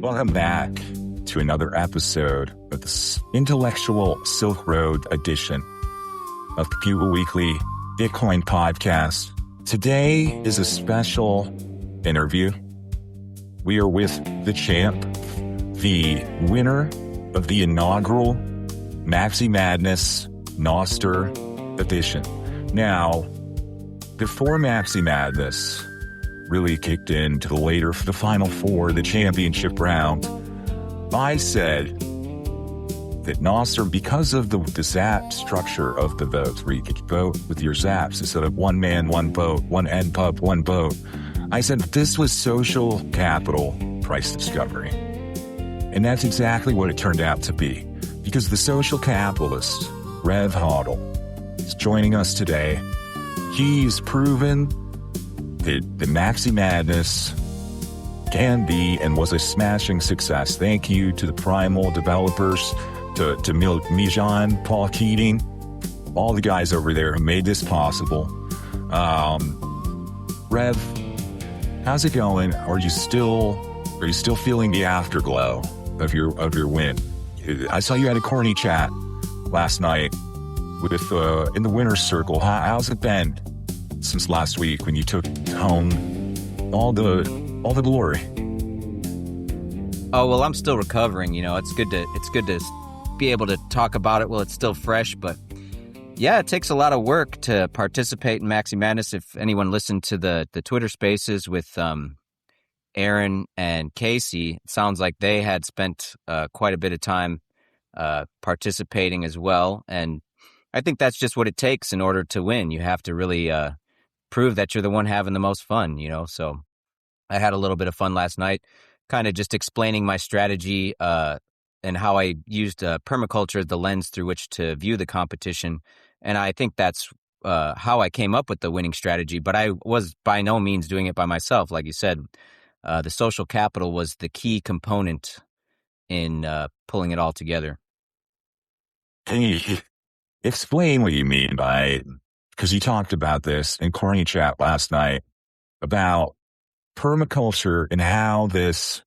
Welcome back to another episode of the Intellectual Silk Road edition of Computer Weekly Bitcoin Podcast. Today is a special interview. We are with the champ, the winner of the inaugural Maxi Madness Nostr edition. Now, before Maxi Madness really kicked into the final four, the championship round, I said that Nostr, because of the zap structure of the votes, where you could vote with your zaps instead of one man, one vote, one NPub, one vote, I said this was social capital price discovery. And that's exactly what it turned out to be, because the social capitalist, Rev Hodl, is joining us today. He's proven that the Maxi Madness can be and was a smashing success. Thank you to the Primal developers, to Mijan, Paul Keating, all the guys over there who made this possible. Rev, how's it going? Are you still feeling the afterglow of your win? I saw you had a corny chat last night with in the winner's circle. How's it been since last week when you took home all the glory? Oh, well, I'm still recovering. You know, it's good to be able to talk about it while it's still fresh. But yeah, it takes a lot of work to participate in Maxi Madness. If anyone listened to the Twitter Spaces with Aaron and Casey, it sounds like they had spent quite a bit of time participating as well. And I think that's just what it takes in order to win. You have to really prove that you're the one having the most fun, you know? So I had a little bit of fun last night, kind of just explaining my strategy and how I used permaculture as the lens through which to view the competition. And I think that's how I came up with the winning strategy. But I was by no means doing it by myself. Like you said, the social capital was the key component in pulling it all together. Can you explain what you mean by, because you talked about this in corny chat last night about permaculture and how this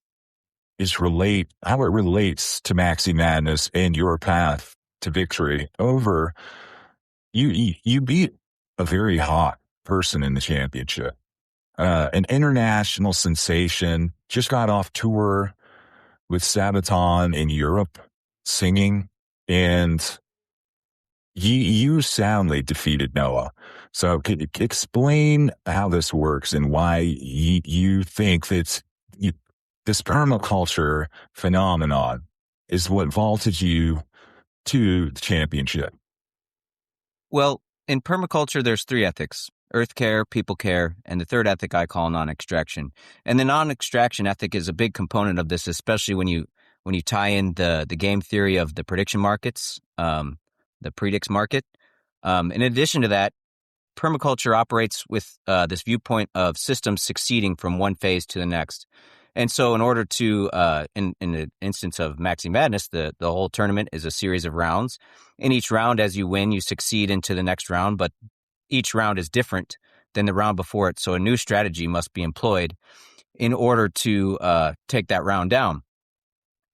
how it relates to Maxi Madness and your path to victory over you beat a very hot person in the championship, an international sensation, just got off tour with Sabaton in Europe singing, and you soundly defeated Noah. So can you explain how this works and why you think that this permaculture phenomenon is what vaulted you to the championship? Well, in permaculture, there's three ethics: earth care, people care, and the third ethic I call non-extraction. And the non-extraction ethic is a big component of this, especially when you tie in the game theory of the prediction markets, the predicts market. In addition to that, permaculture operates with this viewpoint of systems succeeding from one phase to the next. And so in order to, in the instance of Maxi Madness, the whole tournament is a series of rounds. In each round, as you win, you succeed into the next round, but each round is different than the round before it. So a new strategy must be employed in order to take that round down.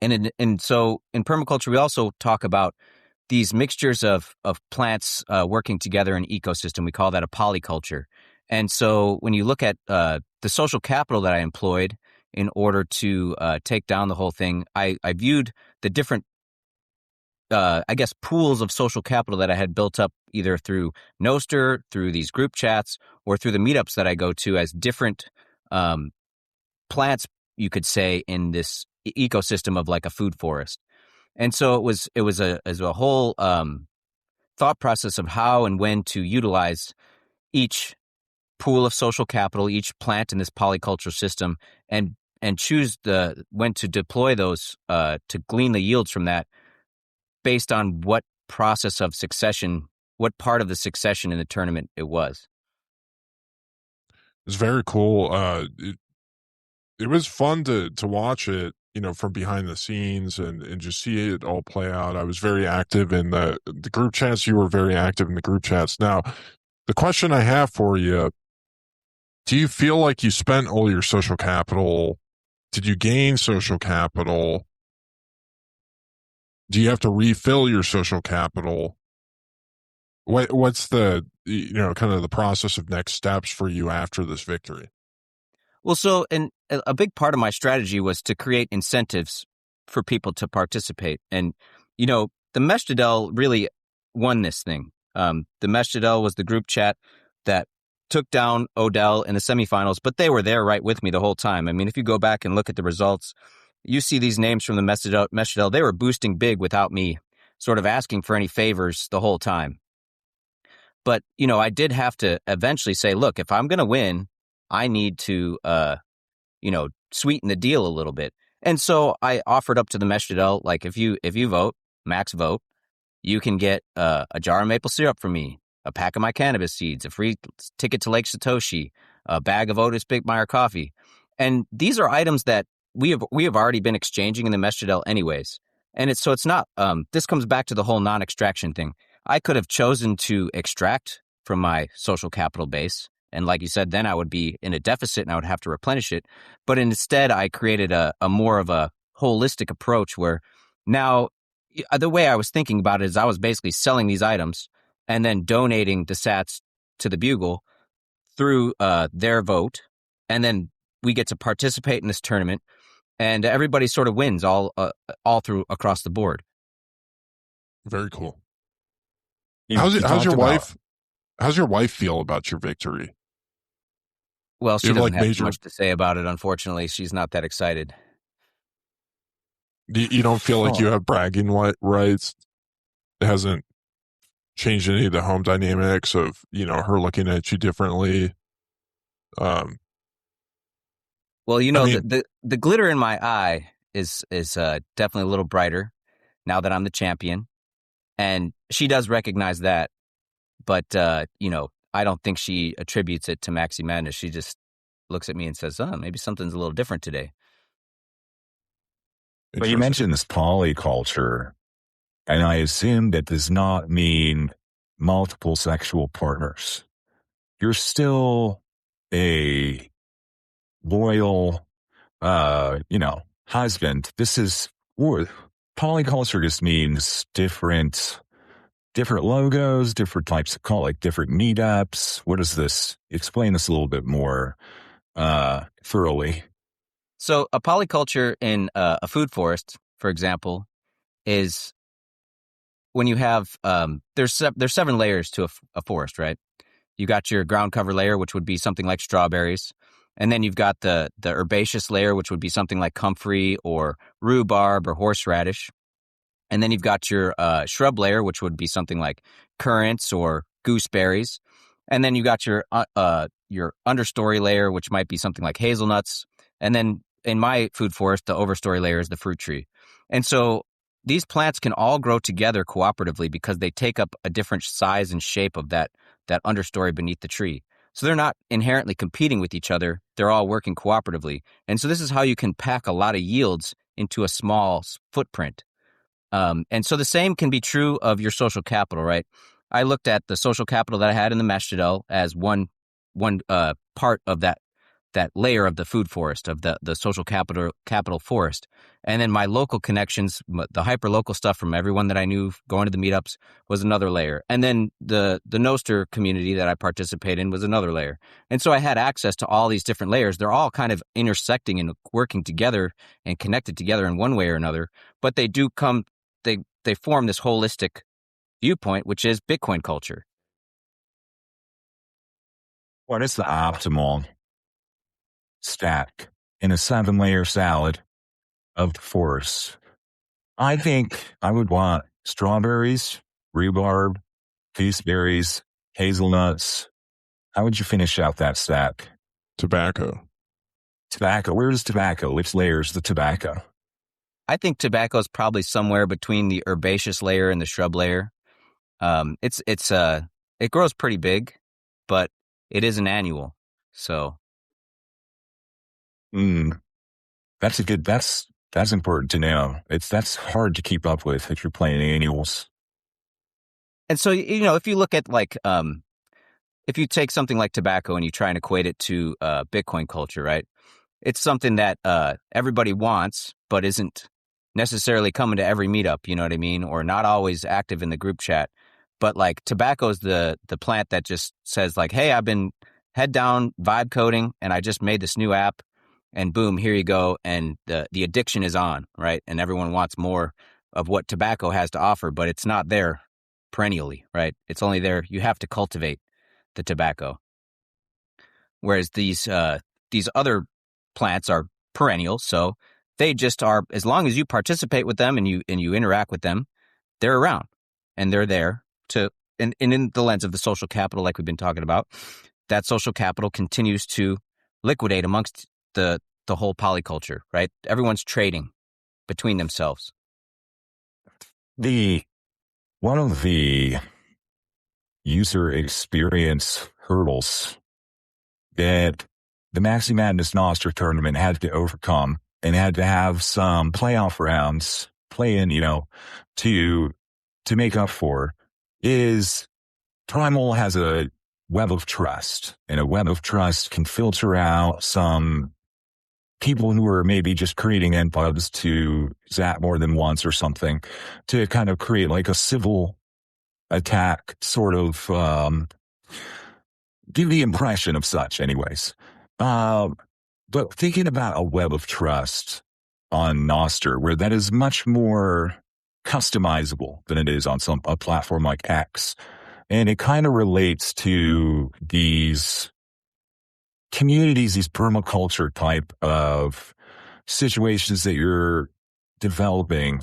And so in permaculture, we also talk about these mixtures of plants working together in an ecosystem. We call that a polyculture. And so when you look at the social capital that I employed in order to take down the whole thing, I viewed the different, pools of social capital that I had built up either through Nostr, through these group chats, or through the meetups that I go to as different plants, you could say, in this ecosystem of like a food forest. And so it was a whole thought process of how and when to utilize each pool of social capital, each plant in this polyculture system, and choose when to deploy those to glean the yields from that based on what process of succession, what part of the succession in the tournament it was. It's very cool. It was fun to watch it, you know, from behind the scenes and just see it all play out. I was very active in the group chats. You were very active in the group chats. Now, the question I have for you, do you feel like you spent all your social capital Did you gain social capital? Do you have to refill your social capital? What's the, kind of the process of next steps for you after this victory? Well, so and a big part of my strategy was to create incentives for people to participate. And, the Meshdadel really won this thing. The Meshdadel was the group chat that took down Odell in the semifinals, but they were there right with me the whole time. I mean, if you go back and look at the results, you see these names from the Meshdadel, they were boosting big without me sort of asking for any favors the whole time. But, I did have to eventually say, look, if I'm going to win, I need to, sweeten the deal a little bit. And so I offered up to the Meshdadel, like, if you vote, max vote, you can get a jar of maple syrup from me, a pack of my cannabis seeds, a free ticket to Lake Satoshi, a bag of Otis Bigmeyer coffee. And these are items that we have already been exchanging in the Meshdadel anyways. And it's not, this comes back to the whole non-extraction thing. I could have chosen to extract from my social capital base. And like you said, then I would be in a deficit and I would have to replenish it. But instead, I created a more of a holistic approach where now the way I was thinking about it is I was basically selling these items and then donating the sats to the Bugle through their vote. And then we get to participate in this tournament and everybody sort of wins all through across the board. Very cool. How's your wife? How's your wife feel about your victory? Well, she doesn't have much to say about it, unfortunately. She's not that excited. You don't feel like you have bragging rights? It hasn't changed any of the home dynamics of, her looking at you differently? Well, the glitter in my eye is definitely a little brighter now that I'm the champion. And she does recognize that. But, I don't think she attributes it to Maxi Madness. She just looks at me and says, maybe something's a little different today. But you mentioned this polyculture, and I assume that does not mean multiple sexual partners. You're still a loyal, husband. Polyculture just means different logos, different types of different meetups. What is this? Explain this a little bit more thoroughly. So a polyculture in a food forest, for example, is when you have there's 7 layers to a forest, right? You got your ground cover layer, which would be something like strawberries, and then you've got the herbaceous layer, which would be something like comfrey or rhubarb or horseradish. And then you've got your shrub layer, which would be something like currants or gooseberries. And then you got your understory layer, which might be something like hazelnuts. And then in my food forest, the overstory layer is the fruit tree. And so these plants can all grow together cooperatively because they take up a different size and shape of that understory beneath the tree. So they're not inherently competing with each other. They're all working cooperatively. And so this is how you can pack a lot of yields into a small footprint. And so the same can be true of your social capital, right? I looked at the social capital that I had in the Meshdadel as one part of that layer of the food forest, of the social capital forest. And then my local connections, the hyper-local stuff from everyone that I knew going to the meetups was another layer. And then the Nostr community that I participate in was another layer. And so I had access to all these different layers. They're all kind of intersecting and working together and connected together in one way or another. But they do they form this holistic viewpoint, which is Bitcoin culture. What is the optimal stack in a 7-layer salad of the forest? I think I would want strawberries, rhubarb, gooseberries, hazelnuts. How would you finish out that stack? Tobacco. Where is tobacco? Which layer is the tobacco? I think tobacco is probably somewhere between the herbaceous layer and the shrub layer. It grows pretty big, but it is an annual. So, that's important to know. That's hard to keep up with if you're playing annuals. And so, if you look at if you take something like tobacco and you try and equate it to Bitcoin culture, right? it's something that everybody wants, but isn't necessarily coming to every meetup, you know what I mean? Or not always active in the group chat. But like tobacco's the plant that just says like, hey, I've been head down vibe coding and I just made this new app and boom, here you go. And the addiction is on, right? And everyone wants more of what tobacco has to offer, but it's not there perennially, right? It's only there. You have to cultivate the tobacco. Whereas these other plants are perennial, so they just are, as long as you participate with them and you interact with them, they're around and they're there to, and in the lens of the social capital, like we've been talking about, that social capital continues to liquidate amongst the whole polyculture, right? Everyone's trading between themselves. One of the user experience hurdles that the Maxi Madness Nostr tournament had to overcome and had to have some playoff rounds play in, to make up for is Primal has a web of trust, and a web of trust can filter out some people who are maybe just creating NPubs to zap more than once or something to kind of create like a civil attack sort of, give the impression of such anyways. But thinking about a web of trust on Nostr, where that is much more customizable than it is on a platform like X. And it kind of relates to these communities, these permaculture type of situations that you're developing.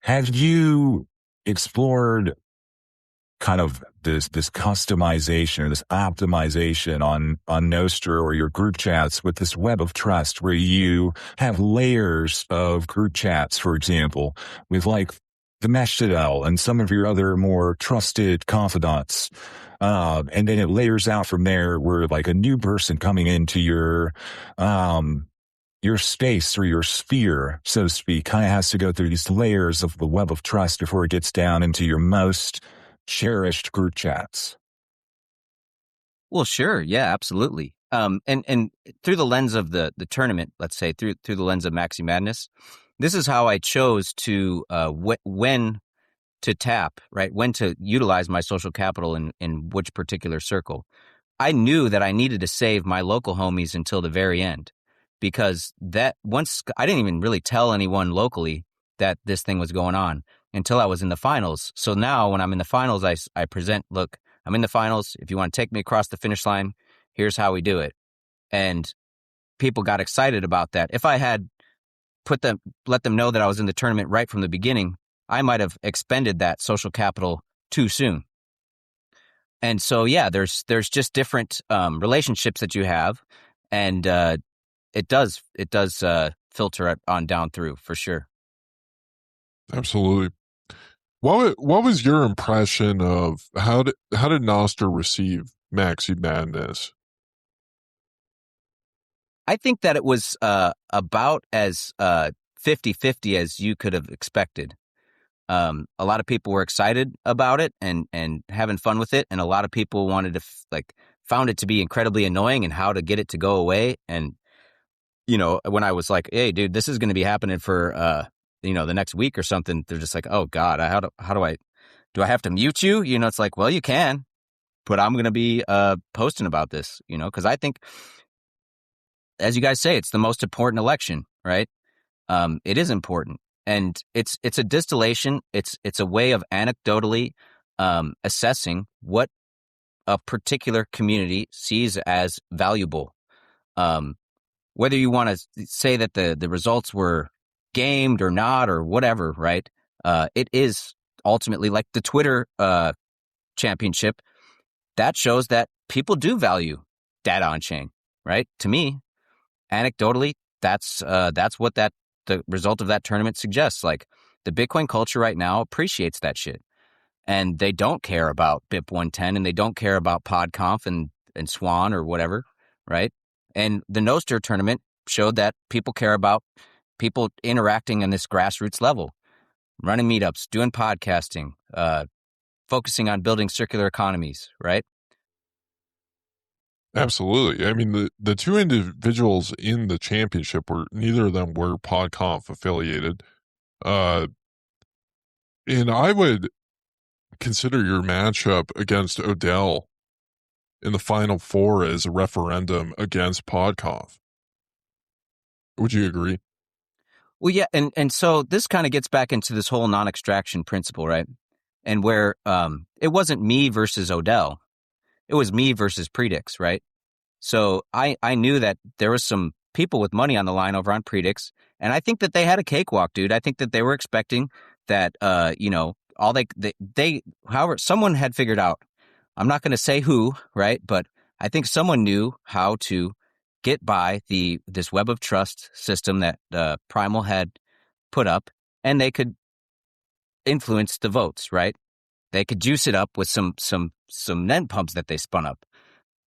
Have you explored kind of this customization or this optimization on Nostr or your group chats with this web of trust where you have layers of group chats, for example, with like the Mesh Citadel and some of your other more trusted confidants. And then it layers out from there where like a new person coming into your space or your sphere, so to speak, kind of has to go through these layers of the web of trust before it gets down into your most cherished group chats. Well, sure. Yeah, absolutely. And through the lens of the tournament, let's say through the lens of Maxi Madness, this is how I chose to when to tap, right? When to utilize my social capital in which particular circle. I knew that I needed to save my local homies until the very end, because that once I didn't even really tell anyone locally that this thing was going on until I was in the finals. So now when I'm in the finals, I present, look, I'm in the finals. If you want to take me across the finish line, here's how we do it. And people got excited about that. If I had let them know that I was in the tournament right from the beginning, I might have expended that social capital too soon. And so, yeah, there's just different relationships that you have, and it does filter it on down through for sure. Absolutely. What was your impression of how did Nostr receive Maxi Madness? I think that it was about as 50-50 as you could have expected. A lot of people were excited about it and having fun with it, and a lot of people wanted to found it to be incredibly annoying and how to get it to go away. And when I was like, "Hey, dude, this is going to be happening for the next week or something," they're just like, "Oh God, how do I have to mute you?" It's like, well, you can, but I'm going to be posting about this, because I think, as you guys say, it's the most important election, right? It is important. And it's a distillation. It's a way of anecdotally assessing what a particular community sees as valuable. Whether you want to say that the results were gamed or not or whatever, right? It is ultimately like the Twitter championship. That shows that people do value data on chain, right? To me, anecdotally, that's what the result of that tournament suggests. Like, the Bitcoin culture right now appreciates that shit. And they don't care about BIP 110 and they don't care about PodConf and Swan or whatever, right? And the Nostr tournament showed that people care about people interacting on this grassroots level, running meetups, doing podcasting, focusing on building circular economies, right? Absolutely. I mean, the two individuals in the championship were, neither of them were PodConf affiliated. And I would consider your matchup against Odell in the Final Four as a referendum against PodConf. Would you agree? Well, yeah, and so this kind of gets back into this whole non-extraction principle, right? And where it wasn't me versus Odell, it was me versus Predix, right? So I knew that there was some people with money on the line over on Predix, and I think that they had a cakewalk, dude. I think that they were expecting that, all they however someone had figured out. I'm not going to say who, right? But I think someone knew how to get by this web of trust system that Primal had put up, and they could influence the votes, right? They could juice it up with some net pumps that they spun up.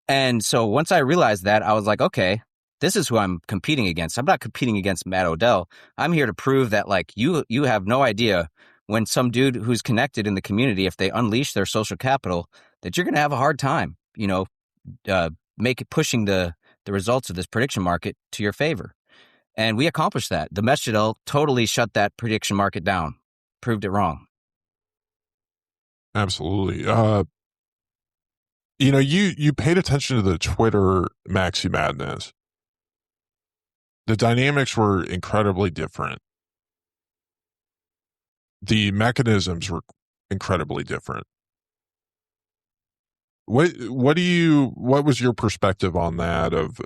And so once I realized that, I was like, okay, this is who I'm competing against. I'm not competing against Matt Odell. I'm here to prove that, like, you have no idea when some dude who's connected in the community, if they unleash their social capital, that you're going to have a hard time, pushing the results of this prediction market to your favor. And we accomplished that. The Meshdel totally shut that prediction market down, proved it wrong. Absolutely. You paid attention to the Twitter Maxi Madness. The dynamics were incredibly different. The mechanisms were incredibly different. What was your perspective on that of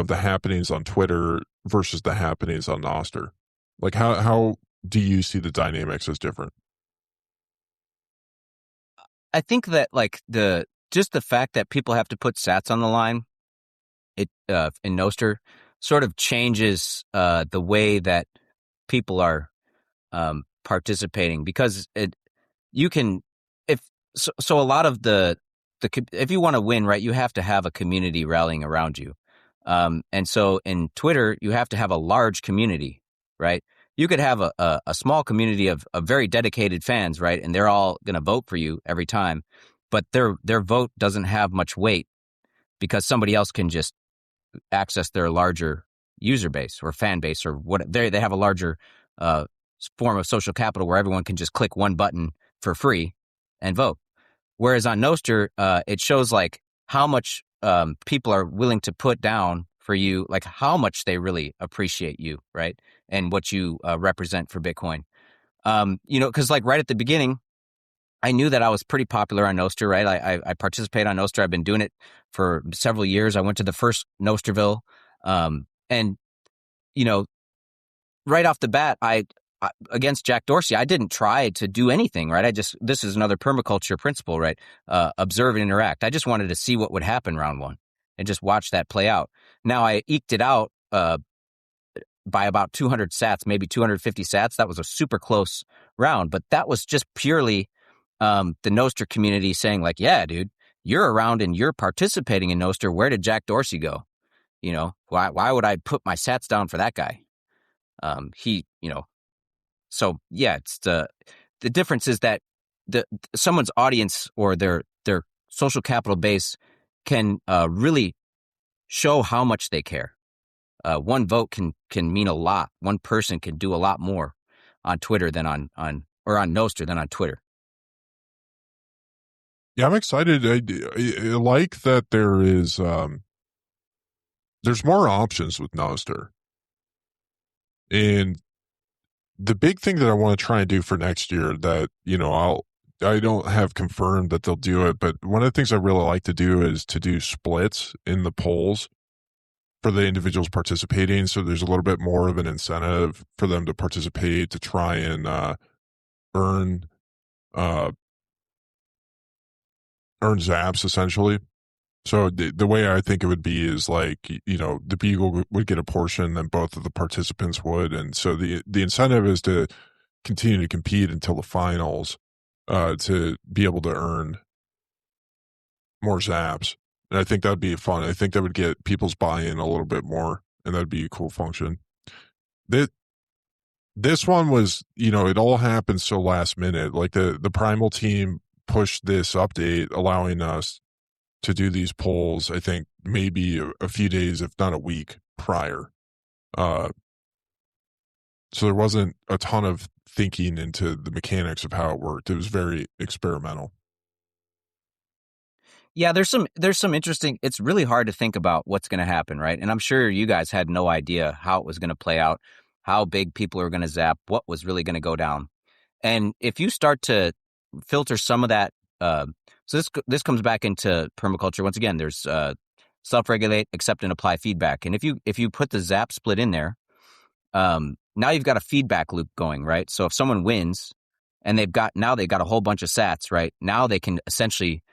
the happenings on Twitter versus the happenings on Nostr? Like, how do you see the dynamics as different? I think that, like, just the fact that people have to put sats on the line, in Nostr sort of changes the way that people are participating, because you can, so a lot of the if you want to win, right, you have to have a community rallying around you. And so in Twitter, you have to have a large community, right? You could have a small community of very dedicated fans, right? And they're all going to vote for you every time, but their vote doesn't have much weight because somebody else can just access their larger user base or fan base, or what they have a larger form of social capital where everyone can just click one button for free and vote. Whereas on Nostr, it shows, like, how much people are willing to put down for you, like how much they really appreciate you, right? And what you represent for Bitcoin. Because, like, right at the beginning, I knew that I was pretty popular on Nostr, right? I participate on Nostr. I've been doing it for several years. I went to the first Nostrville. And, right off the bat, against Jack Dorsey, I didn't try to do anything, right? This is another permaculture principle, right? Observe and interact. I just wanted to see what would happen round one and just watch that play out. Now, I eked it out by about 200 sats, maybe 250 sats. That was a super close round, but that was just purely the Nostr community saying, like, yeah, dude, you're around and you're participating in Nostr. Where did Jack Dorsey go? Why would I put my sats down for that guy? So yeah, it's the difference is that someone's audience or their social capital base can really show how much they care. One vote can mean a lot. One person can do a lot more on Twitter than on Nostr than on Twitter. Yeah, I'm excited. I like that there's more options with Nostr. And the big thing that I want to try and do for next year that, I don't have confirmed that they'll do it, but one of the things I really like to do is to do splits in the polls for the individuals participating. So there's a little bit more of an incentive for them to participate, to try and earn zaps, essentially. So the way I think it would be is, like, the Beagle would get a portion, then both of the participants would. And so the incentive is to continue to compete until the finals, to be able to earn more zaps. And I think that'd be fun. I think that would get people's buy-in a little bit more, and that'd be a cool function. This one was, it all happened so last minute. Like, the Primal team pushed this update, allowing us to do these polls, I think maybe a few days, if not a week prior. So there wasn't a ton of thinking into the mechanics of how it worked. It was very experimental. Yeah, there's some interesting. It's really hard to think about what's going to happen, right? And I'm sure you guys had no idea how it was going to play out, how big people are going to zap, what was really going to go down. And if you start to filter some of that, so this comes back into permaculture once again. There's self-regulate, accept, and apply feedback. And if you put the zap split in there, now you've got a feedback loop going, right? So if someone wins and they've got a whole bunch of sats, right? Now they can essentially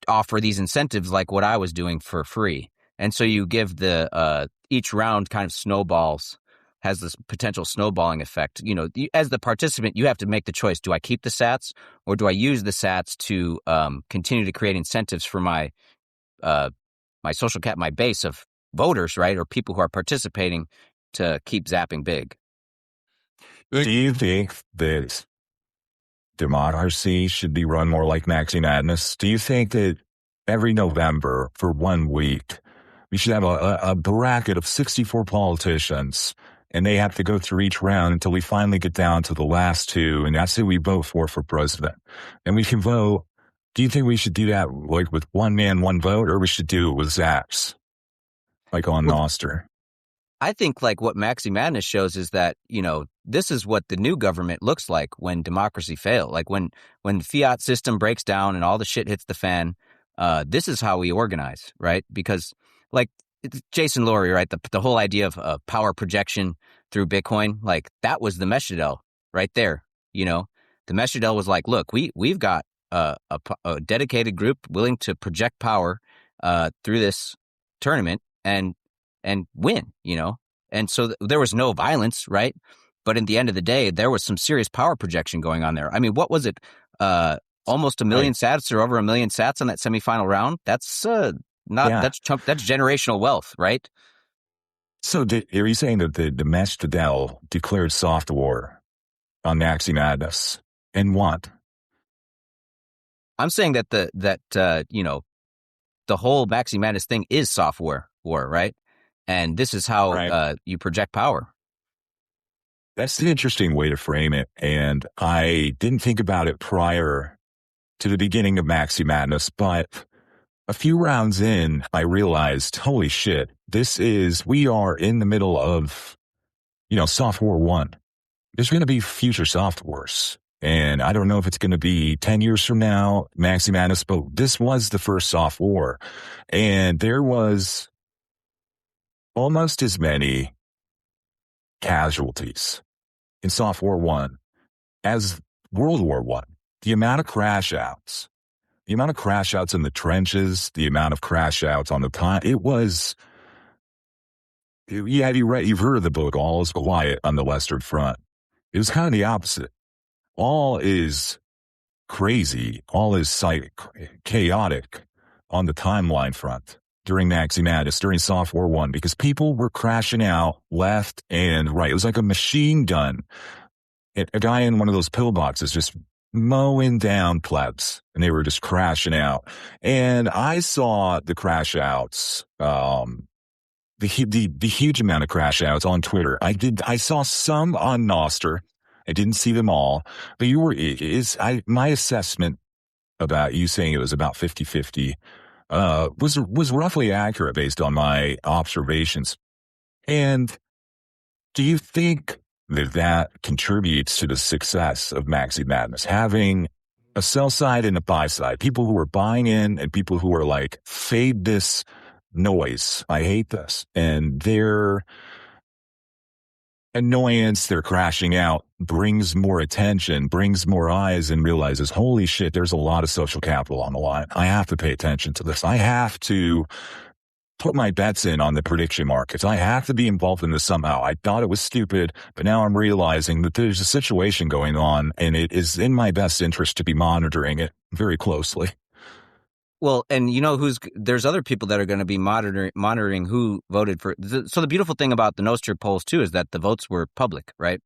offer these incentives like what I was doing for free. And so you give the each round kind of snowballs, has this potential snowballing effect. You know, as the participant, you have to make the choice. Do I keep the sats or do I use the sats to continue to create incentives for my my base of voters, right? Or people who are participating to keep zapping big. Do you think that democracy should be run more like Maxi Madness? Do you think that every November for 1 week, we should have a bracket of 64 politicians and they have to go through each round until we finally get down to the last two, and that's who we vote for president. And we can vote. Do you think we should do that like with one man, one vote, or we should do it with zaps, like on Nostr? I think like what Maxi Madness shows is that, you know, this is what the new government looks like when democracy fails. Like when the fiat system breaks down and all the shit hits the fan, this is how we organize, right? Because like Jason Laurie, right? The whole idea of power projection through Bitcoin, like that was the Meshadel right there. You know, the Meshadel was like, look, we've got a dedicated group willing to project power through this tournament and win, you know? And so there was no violence, right? But in the end of the day, there was some serious power projection going on there. I mean, what was it? Almost 1 million sats or over 1 million sats on that semifinal round? That's that's generational wealth, right? So are you saying that the Meshadel declared soft war on Maxi Madness and what? I'm saying that you know, the whole Maxi Madness thing is software war, right? And this is how you project power. That's the interesting way to frame it. And I didn't think about it prior to the beginning of Maxi Madness, but a few rounds in, I realized, holy shit, we are in the middle of, you know, Soft War 1. There's going to be future Soft Wars. And I don't know if it's going to be 10 years from now, Maxi Madness, but this was the first Soft War. And there was almost as many casualties in Soft War 1 as World War 1. The amount of crash outs in the trenches, the amount of crash outs on the time, you've heard of the book, All is Quiet on the Western Front. It was kind of the opposite. All is crazy, all is chaotic on the timeline front during Maxi Madness, during Soft War 1, because people were crashing out left and right. It was like a machine gun. A guy in one of those pillboxes just mowing down plebs, and they were just crashing out. And I saw the crash outs, the huge amount of crash outs on Twitter. I saw some on Nostr. I didn't see them all, but my assessment about you saying it was about 50-50 was roughly accurate based on my observations. And do you think that contributes to the success of Maxi Madness, having a sell side and a buy side, people who are buying in and people who are like, fade this noise, I hate this, and their annoyance, their crashing out brings more attention, brings more eyes, and realizes, holy shit, there's a lot of social capital on the line. I have to pay attention to this. I have to put my bets in on the prediction markets. I have to be involved in this somehow. I thought it was stupid, but now I'm realizing that there's a situation going on, and it is in my best interest to be monitoring it very closely. Well, and you know there's other people that are going to be monitoring who voted for. So the beautiful thing about the Nostr polls too is that the votes were public, right?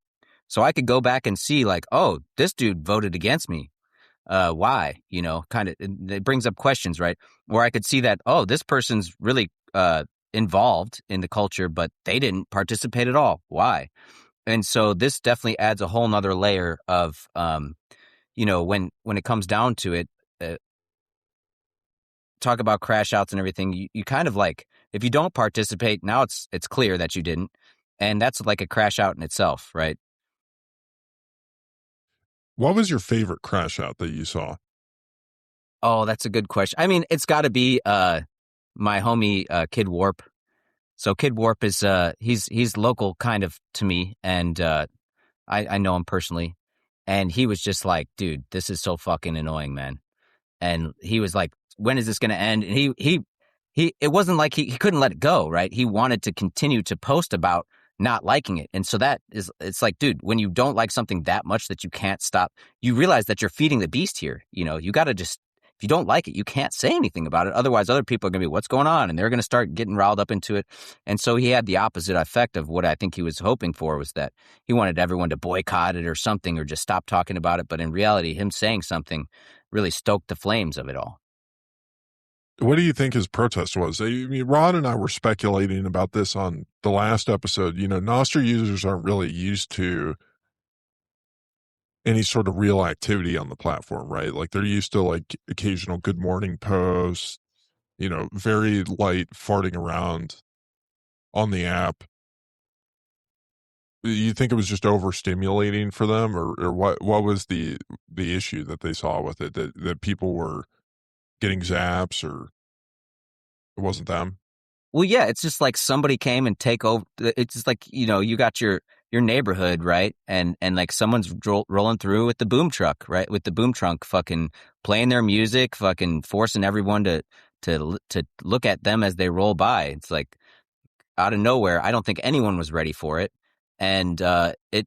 So I could go back and see like, oh, this dude voted against me. why, kind of, it brings up questions, right? Where I could see that, oh, this person's really involved in the culture, but they didn't participate at all. Why? And so this definitely adds a whole nother layer of, when it comes down to it, uh, talk about crash outs and everything, you kind of like, if you don't participate, now it's clear that you didn't. And that's like a crash out in itself, right? What was your favorite crash out that you saw? Oh, that's a good question. I mean, it's got to be my homie Kid Warp. So Kid Warp is he's local kind of to me, and I know him personally, and he was just like, dude, this is so fucking annoying, man. And he was like, when is this going to end? And he it wasn't like he couldn't let it go, right? He wanted to continue to post about not liking it. And so it's like, dude, when you don't like something that much that you can't stop, you realize that you're feeding the beast here. You got to just, if you don't like it, you can't say anything about it. Otherwise, other people are going to be, what's going on? And they're going to start getting riled up into it. And so he had the opposite effect of what I think he was hoping for, was that he wanted everyone to boycott it or something, or just stop talking about it. But in reality, him saying something really stoked the flames of it all. What do you think his protest was? I mean, Ron and I were speculating about this on the last episode. Nostr users aren't really used to any sort of real activity on the platform, right? Like they're used to like occasional good morning posts, very light farting around on the app. You think it was just overstimulating for them, or what was the issue that they saw with it, that people were getting zaps, or it wasn't them? Well, yeah, it's just like somebody came and take over. It's just like, you got your neighborhood, right? And like someone's rolling through with the boom truck, right? With the boom trunk, fucking playing their music, fucking forcing everyone to look at them as they roll by. It's like out of nowhere. I don't think anyone was ready for it. And it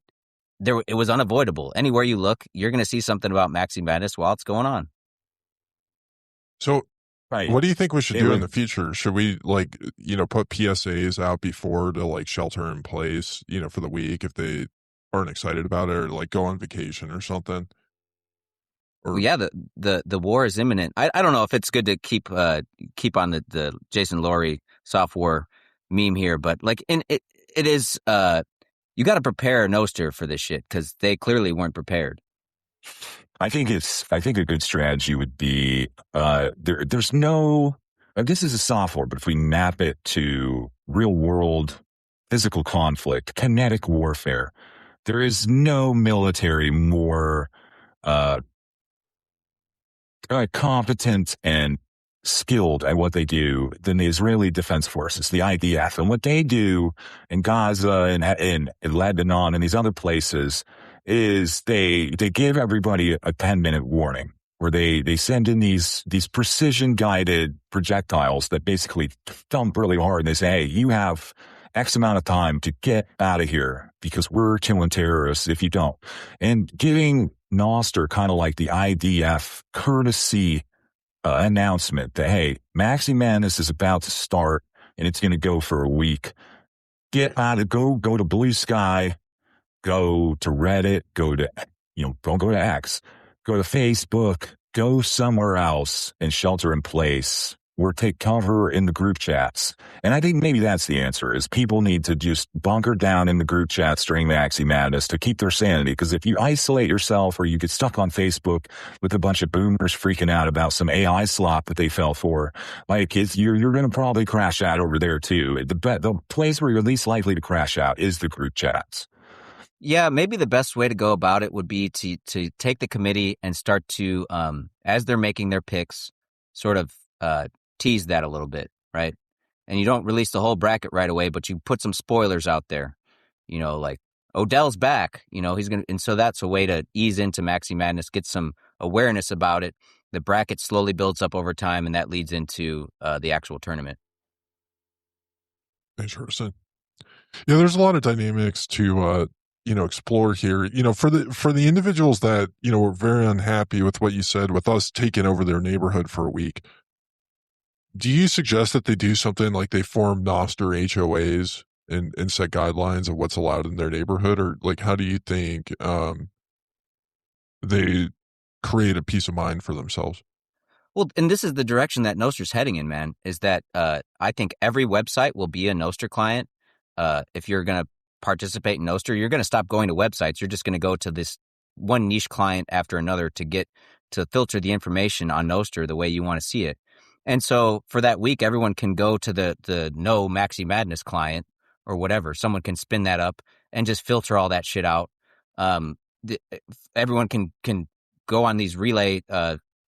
was unavoidable. Anywhere you look, you're going to see something about Maxi Madness while it's going on. So Right. what do you think we should do in the future? Should we put PSAs out before to like shelter in place, for the week if they aren't excited about it, or like go on vacation or something? Well, yeah, the war is imminent. I don't know if it's good to keep on the Jason Laurie soft war meme here, but like it is you got to prepare Nostr for this shit, because they clearly weren't prepared. I think a good strategy would be there's no, this is a software, but if we map it to real world physical conflict, kinetic warfare, there is no military more competent and skilled at what they do than the Israeli Defense Forces, the IDF. And what they do in Gaza and in Lebanon and these other places is they give everybody a 10-minute warning, where they send in these precision guided projectiles that basically thump really hard, and they say, hey, you have X amount of time to get out of here because we're killing terrorists if you don't. And giving Nostr kind of like the IDF courtesy announcement that, hey, Maxi Madness is about to start and it's going to go for a week. Get out of, go to Blue Sky, go to Reddit, don't go to X, go to Facebook, go somewhere else and shelter in place, or take cover in the group chats. And I think maybe that's the answer, is people need to just bunker down in the group chats during Maxi Madness to keep their sanity. Because if you isolate yourself, or you get stuck on Facebook with a bunch of boomers freaking out about some AI slop that they fell for, like you're going to probably crash out over there too. The place where you're least likely to crash out is the group chats. Yeah, maybe the best way to go about it would be to take the committee and start to, as they're making their picks, sort of tease that a little bit, right? And you don't release the whole bracket right away, but you put some spoilers out there, like Odell's back, he's going to, and so that's a way to ease into Maxi Madness, get some awareness about it. The bracket slowly builds up over time, and that leads into the actual tournament. Interesting. Yeah, there's a lot of dynamics to explore here. For the individuals that were very unhappy with what you said, with us taking over their neighborhood for a week, do you suggest that they do something like they form Nostr HOAs and set guidelines of what's allowed in their neighborhood? Or like, how do you think they create a peace of mind for themselves. Well, and this is the direction that Nostr's heading in, man, is that I think every website will be a Nostr client. If you're going to participate in Nostr, you're going to stop going to websites. You're just going to go to this one niche client after another to filter the information on Nostr the way you want to see it. And so for that week, everyone can go to the no Maxi Madness client or whatever. Someone can spin that up and just filter all that shit out. Everyone can go on these relay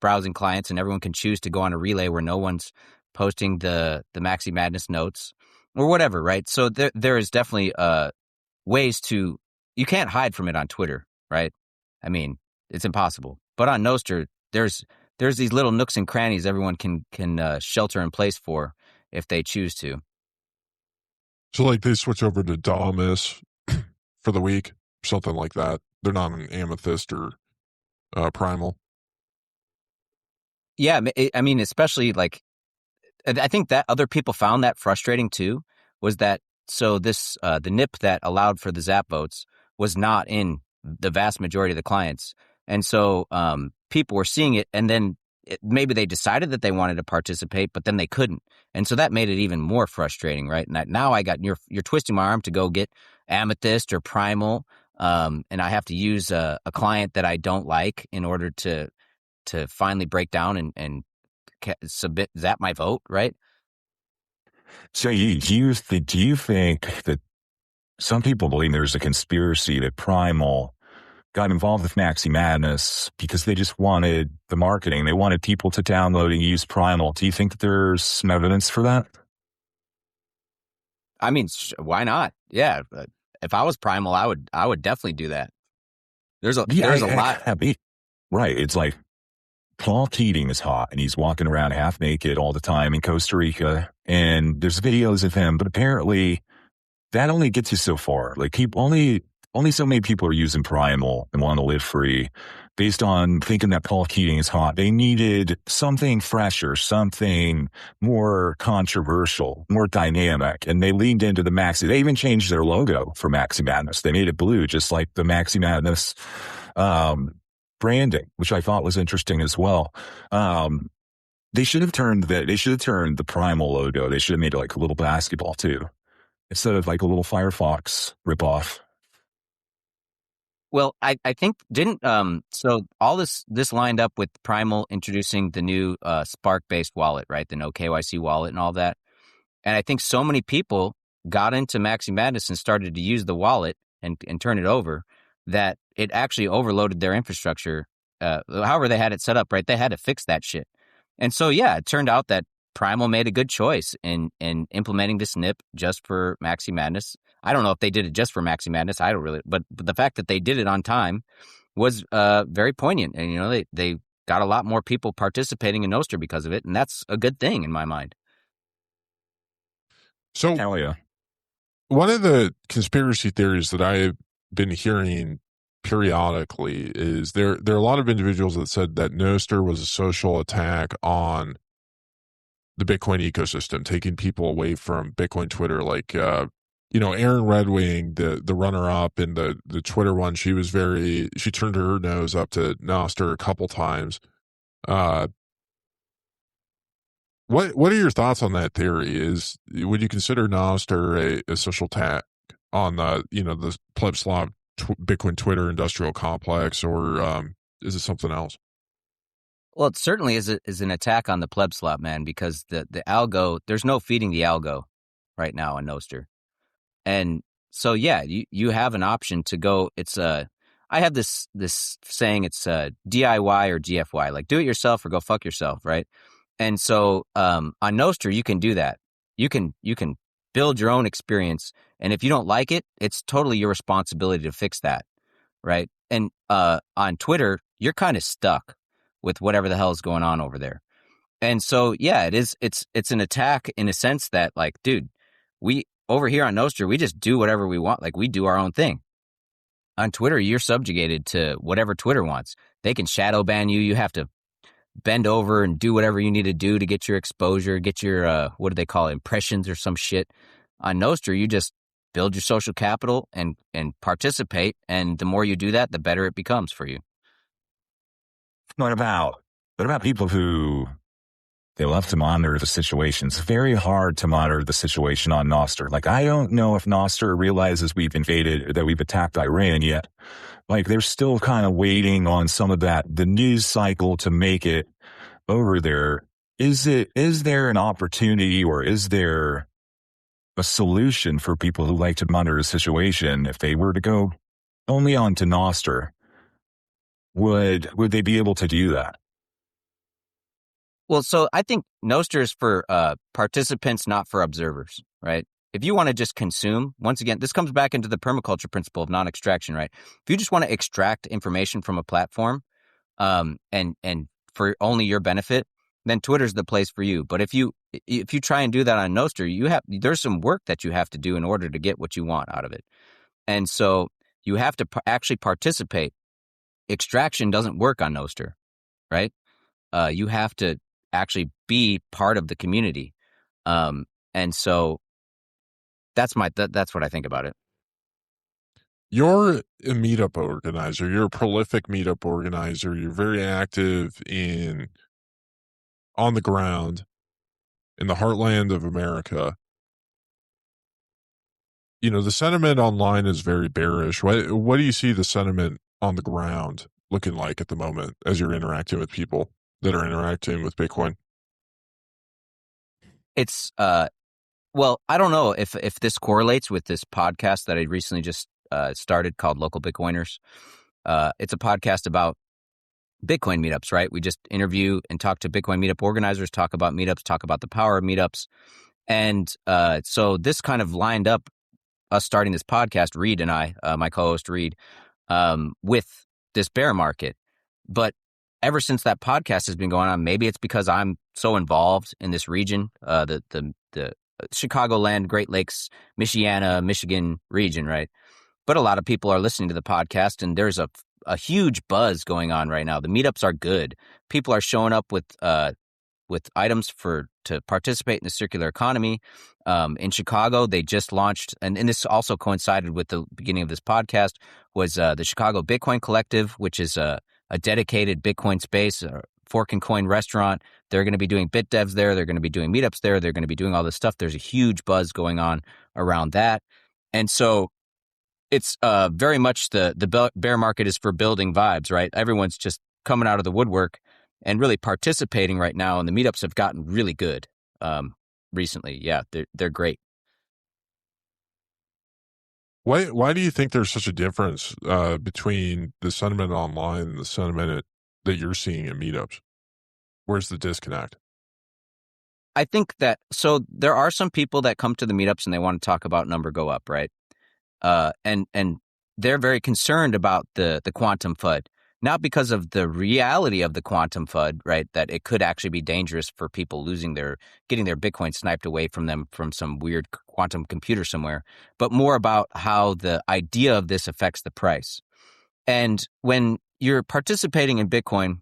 browsing clients, and everyone can choose to go on a relay where no one's posting the Maxi Madness notes or whatever, right? So there is definitely ways to, you can't hide from it on Twitter, right? I mean, it's impossible. But on Nostr, there's these little nooks and crannies everyone can shelter in place for if they choose to. So like they switch over to Damus for the week, something like that. They're not an Amethyst or Primal. Yeah, I mean, especially like, I think that other people found that frustrating too, was that, so this, the NIP that allowed for the Zap votes was not in the vast majority of the clients. And so people were seeing it, and then maybe they decided that they wanted to participate, but then they couldn't. And so that made it even more frustrating, right? And now I got, you're twisting my arm to go get Amethyst or Primal, and I have to use a client that I don't like in order to finally break down and submit Zap my vote, right? So do you think that some people believe there's a conspiracy that Primal got involved with Maxi Madness because they just wanted the marketing? They wanted people to download and use Primal. Do you think that there's some evidence for that? I mean, why not? Yeah, if I was Primal, I would definitely do that. There's a lot. Right. It's like Paul Keating is hot and he's walking around half naked all the time in Costa Rica, and there's videos of him, but apparently that only gets you so far. Like only so many people are using Primal and want to live free based on thinking that Paul Keating is hot. They needed something fresher, something more controversial, more dynamic, and they leaned into the Maxi. They even changed their logo for Maxi Madness. They made it blue, just like the Maxi Madness branding, which I thought was interesting as well. They should have turned the Primal logo. They should have made it like a little basketball too, instead of like a little Firefox ripoff. Well, I think so all this lined up with Primal introducing the new Spark-based wallet, right? The no KYC wallet and all that. And I think so many people got into Maxi Madness and started to use the wallet and turn it over that it actually overloaded their infrastructure. However they had it set up, right? They had to fix that shit. And so, yeah, it turned out that Primal made a good choice in implementing this NIP just for Maxi Madness. I don't know if they did it just for Maxi Madness. I don't really, but the fact that they did it on time was very poignant. And, you know, they got a lot more people participating in Nostr because of it. And that's a good thing in my mind. So, Hell yeah. One of the conspiracy theories that I've been hearing periodically is there are a lot of individuals that said that Nostr was a social attack on the Bitcoin ecosystem, taking people away from Bitcoin Twitter. Like, Aaron Redwing, the runner up in the Twitter one, she turned her nose up to Nostr a couple times. What are your thoughts on that theory? Would you consider Nostr a social attack on the pleb slob Bitcoin Twitter industrial complex, or is it something else? Well, it certainly is an attack on the pleb slot, man, because the algo, there's no feeding the algo right now on Nostr. And so, yeah, you have an option to go. I have this saying, it's DIY or GFY, like do it yourself or go fuck yourself, right? And so on Nostr, you can do that. You can build your own experience, and if you don't like it, it's totally your responsibility to fix that, right? And on Twitter, you're kind of stuck with whatever the hell is going on over there. And so, yeah, it's an attack in a sense that, like, dude, we over here on Nostr, we just do whatever we want. Like, we do our own thing. On Twitter, you're subjugated to whatever Twitter wants. They can shadow ban you. You have to bend over and do whatever you need to do to get your exposure, get your, what do they call it, impressions or some shit. On Nostr, you just build your social capital and participate. And the more you do that, the better it becomes for you. What about people who they love to monitor the situation? It's very hard to monitor the situation on Nostr. Like, I don't know if Nostr realizes we've invaded, that we've attacked Iran yet. Like, they're still kind of waiting on some of the news cycle to make it over there. Is there an opportunity, or is there a solution for people who like to monitor the situation? If they were to go only onto Nostr, would they be able to do that? Well, so I think Nostr is for participants, not for observers, right? If you want to just consume, once again, this comes back into the permaculture principle of non-extraction, right? If you just want to extract information from a platform, and for only your benefit, then Twitter's the place for you. But if you try and do that on Nostr, there's some work that you have to do in order to get what you want out of it, and so you have to actually participate. Extraction doesn't work on Nostr, right? You have to actually be part of the community, and so that's what I think about it. You're a meetup organizer. You're a prolific meetup organizer. You're very active on the ground in the heartland of America. You know, the sentiment online is very bearish. What do you see the sentiment on the ground looking like at the moment as you're interacting with people that are interacting with Bitcoin? It's well, I don't know if this correlates with this podcast that I recently just started called Local Bitcoiners. It's a podcast about Bitcoin meetups, right? We just interview and talk to Bitcoin meetup organizers, talk about meetups, talk about the power of meetups. And so this kind of lined up us starting this podcast, Reed and I, my co-host Reed, with this bear market. But ever since that podcast has been going on, maybe it's because I'm so involved in this region, the Chicagoland, Great Lakes, Michigan region, right? But a lot of people are listening to the podcast, and there's a huge buzz going on right now. The meetups are good. People are showing up with items to participate in the circular economy. In Chicago, they just launched, and this also coincided with the beginning of this podcast, was the Chicago Bitcoin Collective, which is a dedicated Bitcoin space, a fork and coin restaurant. They're going to be doing bit devs there. They're going to be doing meetups there. They're going to be doing all this stuff. There's a huge buzz going on around that. And so it's very much the bear market is for building vibes, right? Everyone's just coming out of the woodwork and really participating right now. And the meetups have gotten really good recently. Yeah, they're great. Why do you think there's such a difference between the sentiment online and the sentiment that you're seeing in meetups? Where's the disconnect? I think that, so there are some people that come to the meetups and they want to talk about number go up, right? And they're very concerned about the quantum FUD, not because of the reality of the quantum FUD, right? That it could actually be dangerous for people getting their Bitcoin sniped away from them from some weird quantum computer somewhere, but more about how the idea of this affects the price. And when you're participating in Bitcoin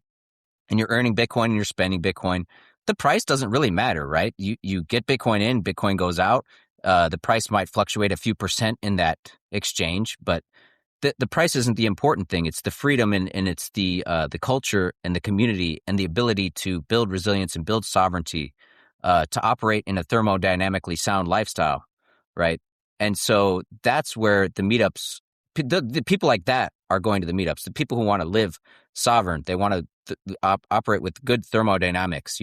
and you're earning Bitcoin and you're spending Bitcoin, the price doesn't really matter, right? You get Bitcoin in, Bitcoin goes out. The price might fluctuate a few percent in that exchange, but the price isn't the important thing. It's the freedom and it's the culture and the community and the ability to build resilience and build sovereignty, to operate in a thermodynamically sound lifestyle, right? And so that's where the meetups, the people like that are going to the meetups. The people who want to live sovereign, they want to operate with good thermodynamics,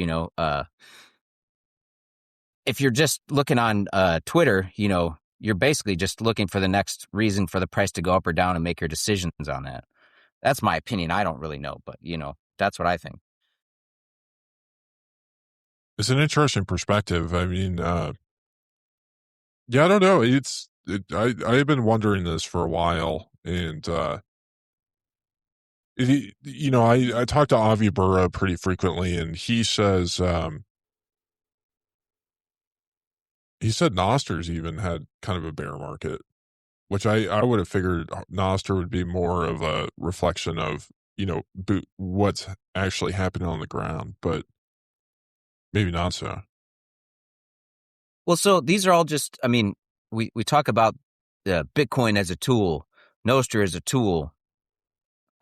if you're just looking on Twitter, you're basically just looking for the next reason for the price to go up or down and make your decisions on that. That's my opinion. I don't really know, but that's what I think. It's an interesting perspective. I mean, yeah, I don't know. I've been wondering this for a while, and I talk to Avi Burra pretty frequently, and he says, he said Noster's even had kind of a bear market, which I would have figured Nostr would be more of a reflection of, what's actually happening on the ground, but maybe not so. Well, so these are all just, we talk about Bitcoin as a tool, Nostr as a tool.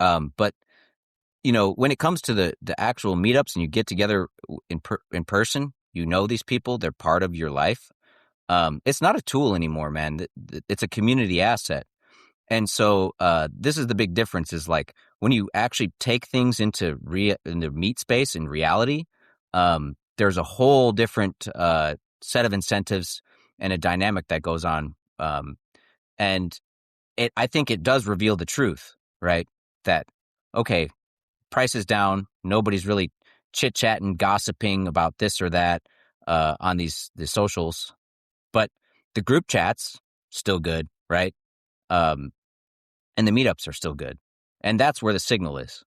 But, when it comes to the actual meetups and you get together in person, these people, they're part of your life. It's not a tool anymore, man. It's a community asset. And so this is the big difference is like when you actually take things into meet space and reality, there's a whole different set of incentives and a dynamic that goes on. And I think it does reveal the truth, right? That, okay, price is down. Nobody's really chit-chatting, gossiping about this or that on the socials. But the group chats, still good, right? And the meetups are still good. And that's where the signal is,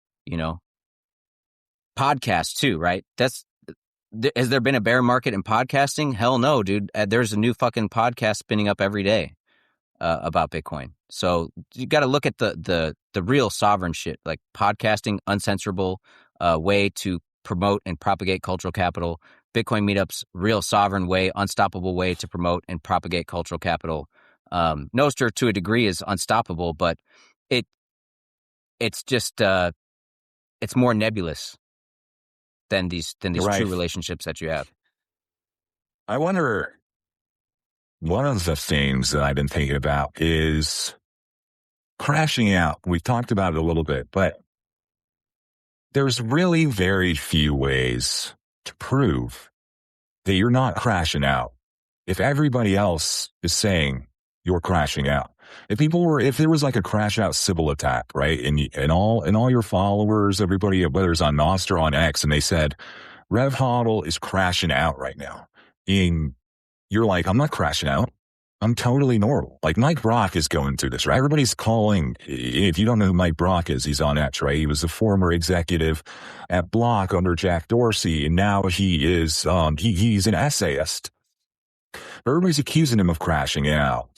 Podcasts too, right? Has there been a bear market in podcasting? Hell no, dude. There's a new fucking podcast spinning up every day about Bitcoin. So you got to look at the real sovereign shit, like podcasting, uncensorable way to promote and propagate cultural capital. Bitcoin meetups, real sovereign way, unstoppable way to promote and propagate cultural capital. Nostr to a degree is unstoppable, but it's just it's more nebulous than these Right. true relationships that you have. I wonder, one of the things that I've been thinking about is crashing out. We talked about it a little bit, but there's really very few ways to prove that you're not crashing out if everybody else is saying you're crashing out. If there was like a crash out Sybil attack, right? And all your followers, everybody, whether it's on Nostr, on X, and they said, Rev Hodl is crashing out right now. And you're like, I'm not crashing out. I'm totally normal. Like Mike Brock is going through this, right? Everybody's calling. If you don't know who Mike Brock is, he's on X, right? He was the former executive at Block under Jack Dorsey. And now he is, he's an essayist. Everybody's accusing him of crashing out.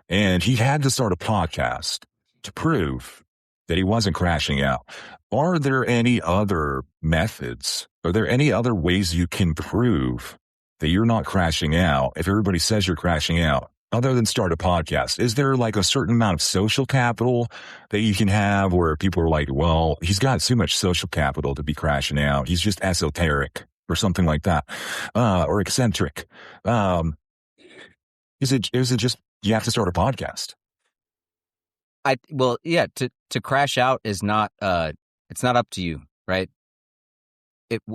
And he had to start a podcast to prove that he wasn't crashing out. Are there any other methods? Are there any other ways you can prove that you're not crashing out if everybody says you're crashing out, other than start a podcast? Is there like a certain amount of social capital that you can have where people are like, well, he's got so much social capital to be crashing out. He's just esoteric or something like that, or eccentric. Is it just, you have to start a podcast? To crash out is not, it's not up to you, right?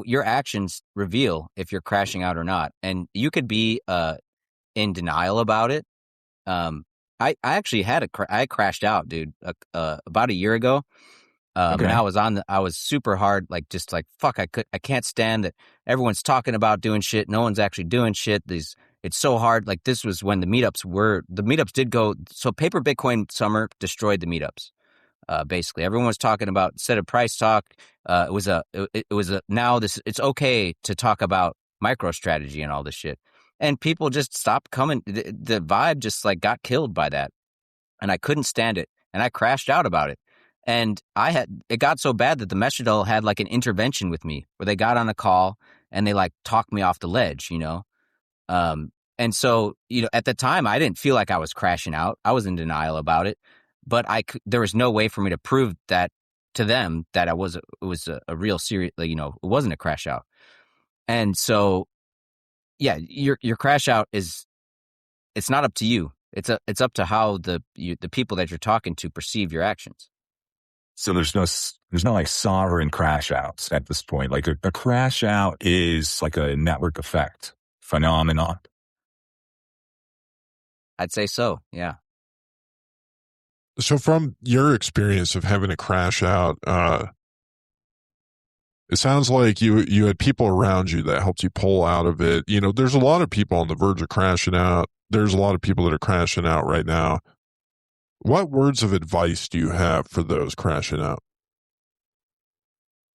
Your actions reveal if you're crashing out or not. And you could be in denial about it. I actually I crashed out, dude, about a year ago. Okay. And I was super hard, like just like, fuck, I can't stand that everyone's talking about doing shit. No one's actually doing shit. It's so hard. Like this was when the meetups did go. So Paper Bitcoin Summer destroyed the meetups. Basically, everyone was talking about, instead of price talk, it's okay to talk about MicroStrategy and all this shit. And people just stopped coming. The vibe just like got killed by that. And I couldn't stand it. And I crashed out about it. And it got so bad that the Meshadal had like an intervention with me where they got on a call and they like talked me off the ledge, And so, at the time I didn't feel like I was crashing out. I was in denial about it. But there was no way for me to prove that to them that it was a real serious, it wasn't a crash out. And so, yeah, your crash out it's not up to you. It's up to how the people that you're talking to perceive your actions. So there's no like sovereign crash outs at this point. Like a crash out is like a network effect phenomenon. I'd say so. Yeah. So from your experience of having a crash out, it sounds like you had people around you that helped you pull out of it. There's a lot of people on the verge of crashing out. There's a lot of people that are crashing out right now. What words of advice do you have for those crashing out?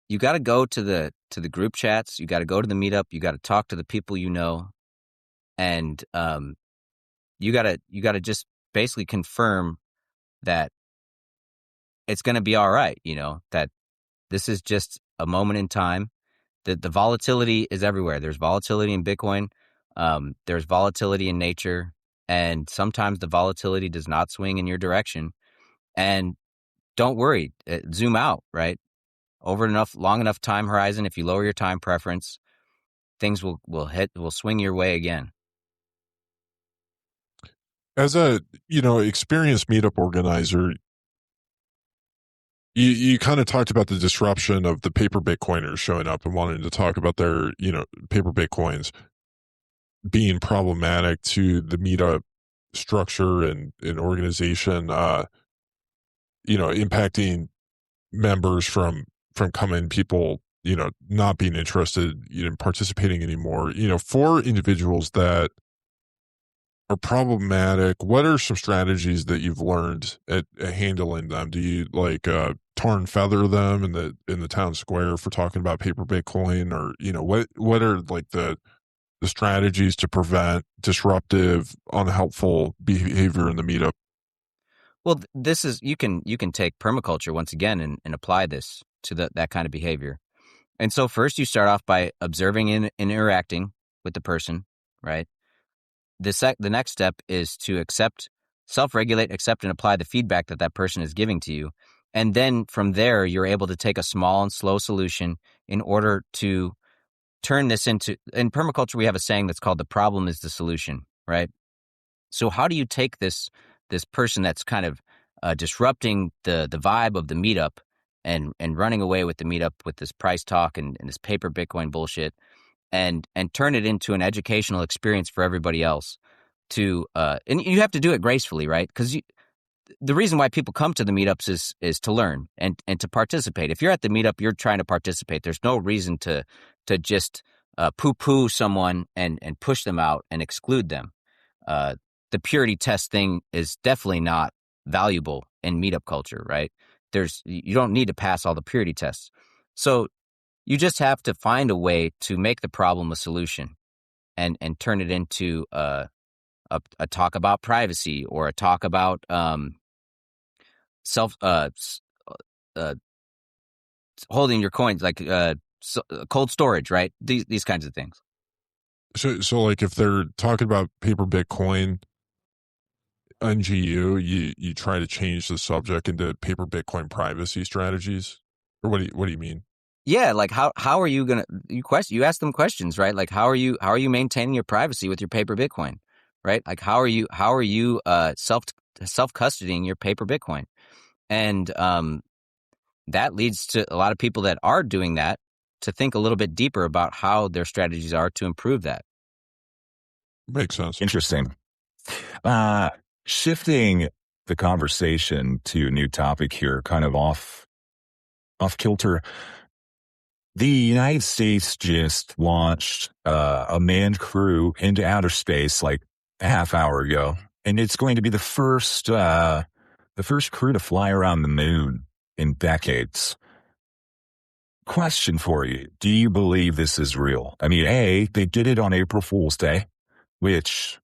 You got to go to the group chats. You got to go to the meetup. You got to talk to the people and you got to just basically confirm that it's going to be all right, that this is just a moment in time, that the volatility is everywhere. There's volatility in Bitcoin. There's volatility in nature. And sometimes the volatility does not swing in your direction. And don't worry, zoom out, right? over long enough time horizon, if you lower your time preference, things will swing your way again. As a, experienced meetup organizer, you kind of talked about the disruption of the paper Bitcoiners showing up and wanting to talk about their, paper Bitcoins being problematic to the meetup structure and organization, impacting members from coming, people, not being interested in participating anymore. For individuals that are problematic, what are some strategies that you've learned at handling them? Do you tar and feather them in the town square for talking about paper Bitcoin, or what are like the strategies to prevent disruptive, unhelpful behavior in the meetup? Well, this is you can take permaculture once again and apply this to that kind of behavior. And so first you start off by observing and interacting with the person, right? The next step is to self-regulate, accept, and apply the feedback that person is giving to you. And then from there, you're able to take a small and slow solution in order to turn this into, in permaculture, we have a saying that's called the problem is the solution, right? So how do you take this person that's kind of disrupting the vibe of the meetup and running away with the meetup with this price talk and this paper Bitcoin bullshit, and turn it into an educational experience for everybody else and you have to do it gracefully, right? Because the reason why people come to the meetups is to learn and to participate. If you're at the meetup, you're trying to participate. There's no reason to just poo-poo someone and push them out and exclude them. The purity test thing is definitely not valuable in meetup culture, right? You don't need to pass all the purity tests. So you just have to find a way to make the problem a solution and turn it into a talk about privacy, or a talk about holding your coins, like cold storage, right? These kinds of things. So like if they're talking about paper Bitcoin, NGU, you try to change the subject into paper Bitcoin privacy strategies, or what do you mean? Yeah, like how are you gonna you ask them questions, right? Like how are you maintaining your privacy with your paper Bitcoin, right? Like how are you self custodying your paper Bitcoin, and that leads to a lot of people that are doing that to think a little bit deeper about how their strategies are to improve that. Makes sense. Interesting. Shifting the conversation to a new topic here, kind of off kilter. The United States just launched a manned crew into outer space like a half hour ago, and it's going to be the first crew to fly around the moon in decades. Question for you: do you believe this is real? I mean, they did it on April Fool's Day, which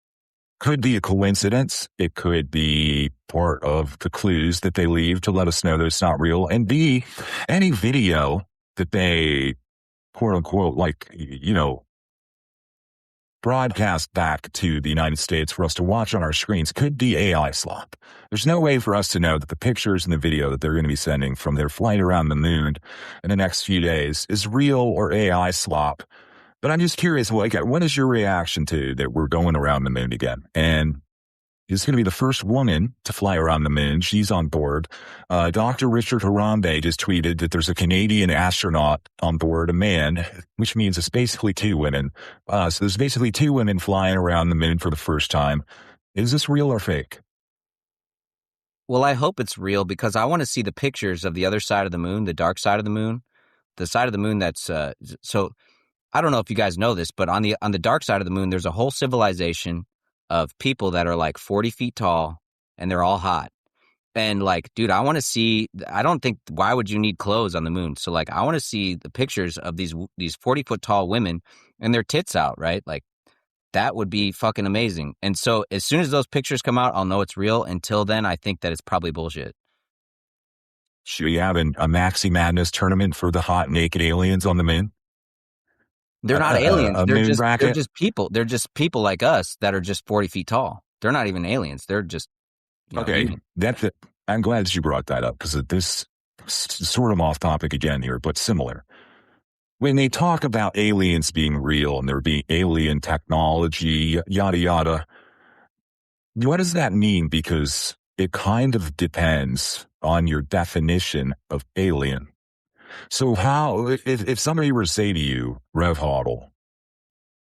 could be a coincidence. It could be part of the clues that they leave to let us know that it's not real. And B, any video that they, quote unquote, broadcast back to the United States for us to watch on our screens could be AI slop. There's no way for us to know that the pictures and the video that they're going to be sending from their flight around the moon in the next few days is real or AI slop. But I'm just curious, what is your reaction to that we're going around the moon again? And is going to be the first woman to fly around the moon. She's on board. Dr. Richard Harambe just tweeted that there's a Canadian astronaut on board, a man, which means it's basically two women. So there's basically two women flying around the moon for the first time. Is this real or fake? Well, I hope it's real, because I want to see the pictures of the other side of the moon, the dark side of the moon, the side of the moon that's so. I don't know if you guys know this, but on the dark side of the moon, there's a whole civilization of people that are like 40 feet tall, and they're all hot. And like, dude, I want to see, I don't think, why would you need clothes on the moon? So like, I want to see the pictures of these 40-foot tall women and their tits out, right? Like, that would be fucking amazing. And so as soon as those pictures come out, I'll know it's real. Until then, I think that it's probably bullshit. Should we have a Maxi Madness tournament for the hot naked aliens on the moon? They're not aliens. They're just people. They're just people like us that are just 40 feet tall. They're not even aliens. They're just, okay. That's it. I'm glad that you brought that up, because this sort of off topic again here, but similar. When they talk about aliens being real and there being alien technology, yada, yada, what does that mean? Because it kind of depends on your definition of alien. So how, if somebody were to say to you, Rev Hodl,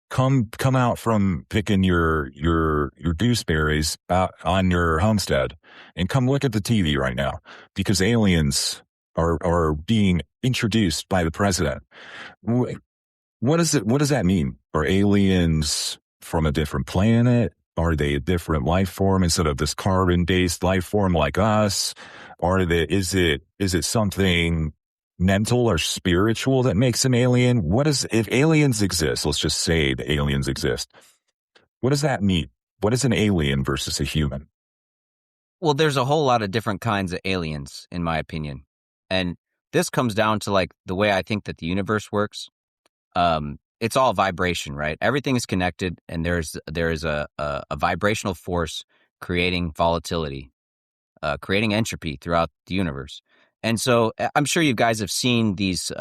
come out from picking your gooseberries out on your homestead and come look at the TV right now because aliens are being introduced by the president. What does that mean? Are aliens from a different planet? Are they a different life form instead of this carbon-based life form like us? Is it something mental or spiritual that makes an alien? If aliens exist, let's just say the aliens exist. What does that mean? What is an alien versus a human? Well, there's a whole lot of different kinds of aliens, in my opinion. And this comes down to like the way I think that the universe works. It's all vibration, right? Everything is connected, and there is a vibrational force creating volatility, creating entropy throughout the universe. And so I'm sure you guys have seen these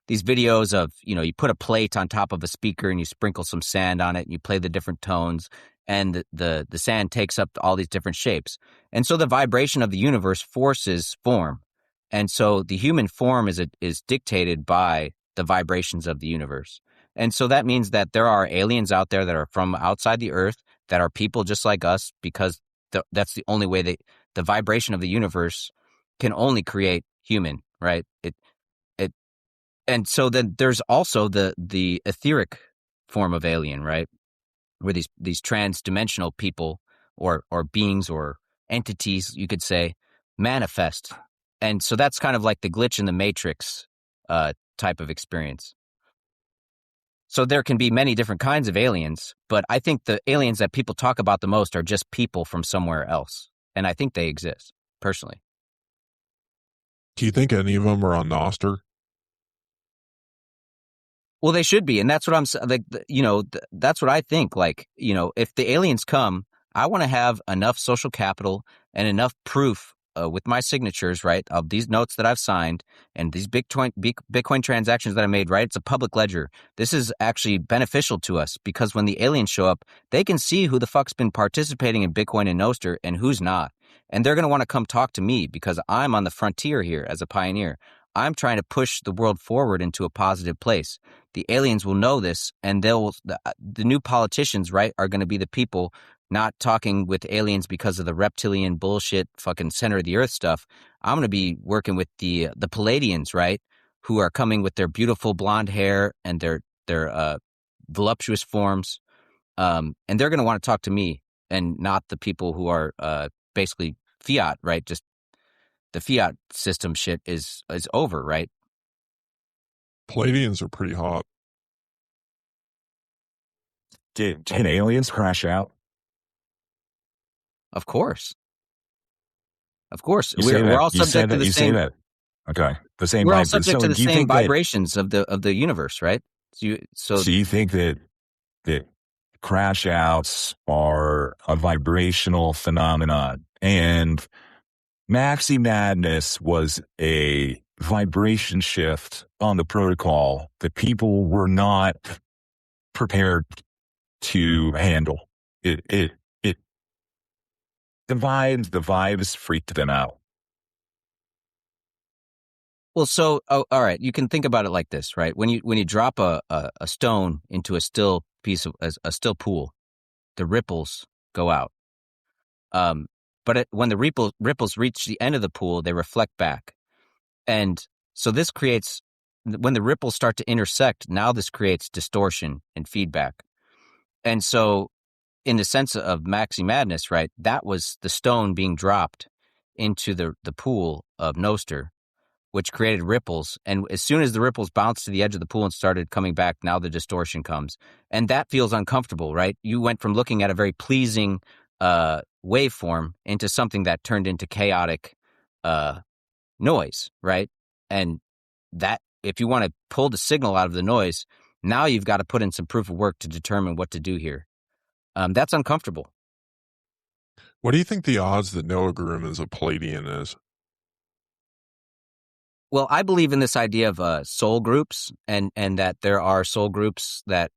videos of, you put a plate on top of a speaker and you sprinkle some sand on it and you play the different tones and the sand takes up all these different shapes. And so the vibration of the universe forces form. And so the human form is dictated by the vibrations of the universe. And so that means that there are aliens out there that are from outside the earth that are people just like us because that's the only way the vibration of the universe can only create human, right? And so then there's also the etheric form of alien, right? Where these trans-dimensional people or beings or entities, you could say, manifest. And so that's kind of like the glitch in the matrix type of experience. So there can be many different kinds of aliens, but I think the aliens that people talk about the most are just people from somewhere else. And I think they exist, personally. Do you think any of them are on Nostr? Well, they should be, and that's what I'm like. That's what I think. Like, if the aliens come, I want to have enough social capital and enough proof with my signatures, right, of these notes that I've signed and these Bitcoin transactions that I made. Right, it's a public ledger. This is actually beneficial to us because when the aliens show up, they can see who the fuck's been participating in Bitcoin and Nostr and who's not, and they're going to want to come talk to me because I'm on the frontier here as a pioneer. I'm trying to push the world forward into a positive place. The aliens will know this, and the new politicians, right, are going to be the people not talking with aliens because of the reptilian bullshit, fucking center of the earth stuff. I'm going to be working with the Palladians, right, who are coming with their beautiful blonde hair and their voluptuous forms, and they're going to want to talk to me and not the people who are basically fiat, right? Just the fiat system shit is over, right? Palladians are pretty hot. Can aliens crash out? Of course. We're all subject to the same. You say that. Okay, the same. We're all subject to the same vibrations of the universe, right? So you think that crash outs are a vibrational phenomenon, and Maxi Madness was a vibration shift on the protocol that people were not prepared to handle. The vibes freaked them out. Well, so all right, you can think about it like this, right? When you drop a stone into a still pool, the ripples go out. But when the ripples reach the end of the pool, they reflect back, and so this creates when the ripples start to intersect. Now this creates distortion and feedback, and so in the sense of Maxi Madness, right? That was the stone being dropped into the pool of Nostr, which created ripples. And as soon as the ripples bounced to the edge of the pool and started coming back, now the distortion comes. And that feels uncomfortable, right? You went from looking at a very pleasing waveform into something that turned into chaotic noise, right? And that, if you want to pull the signal out of the noise, now you've got to put in some proof of work to determine what to do here. That's uncomfortable. What do you think the odds that Noah Groom is a Palladian is? Well, I believe in this idea of soul groups, and that there are soul groups that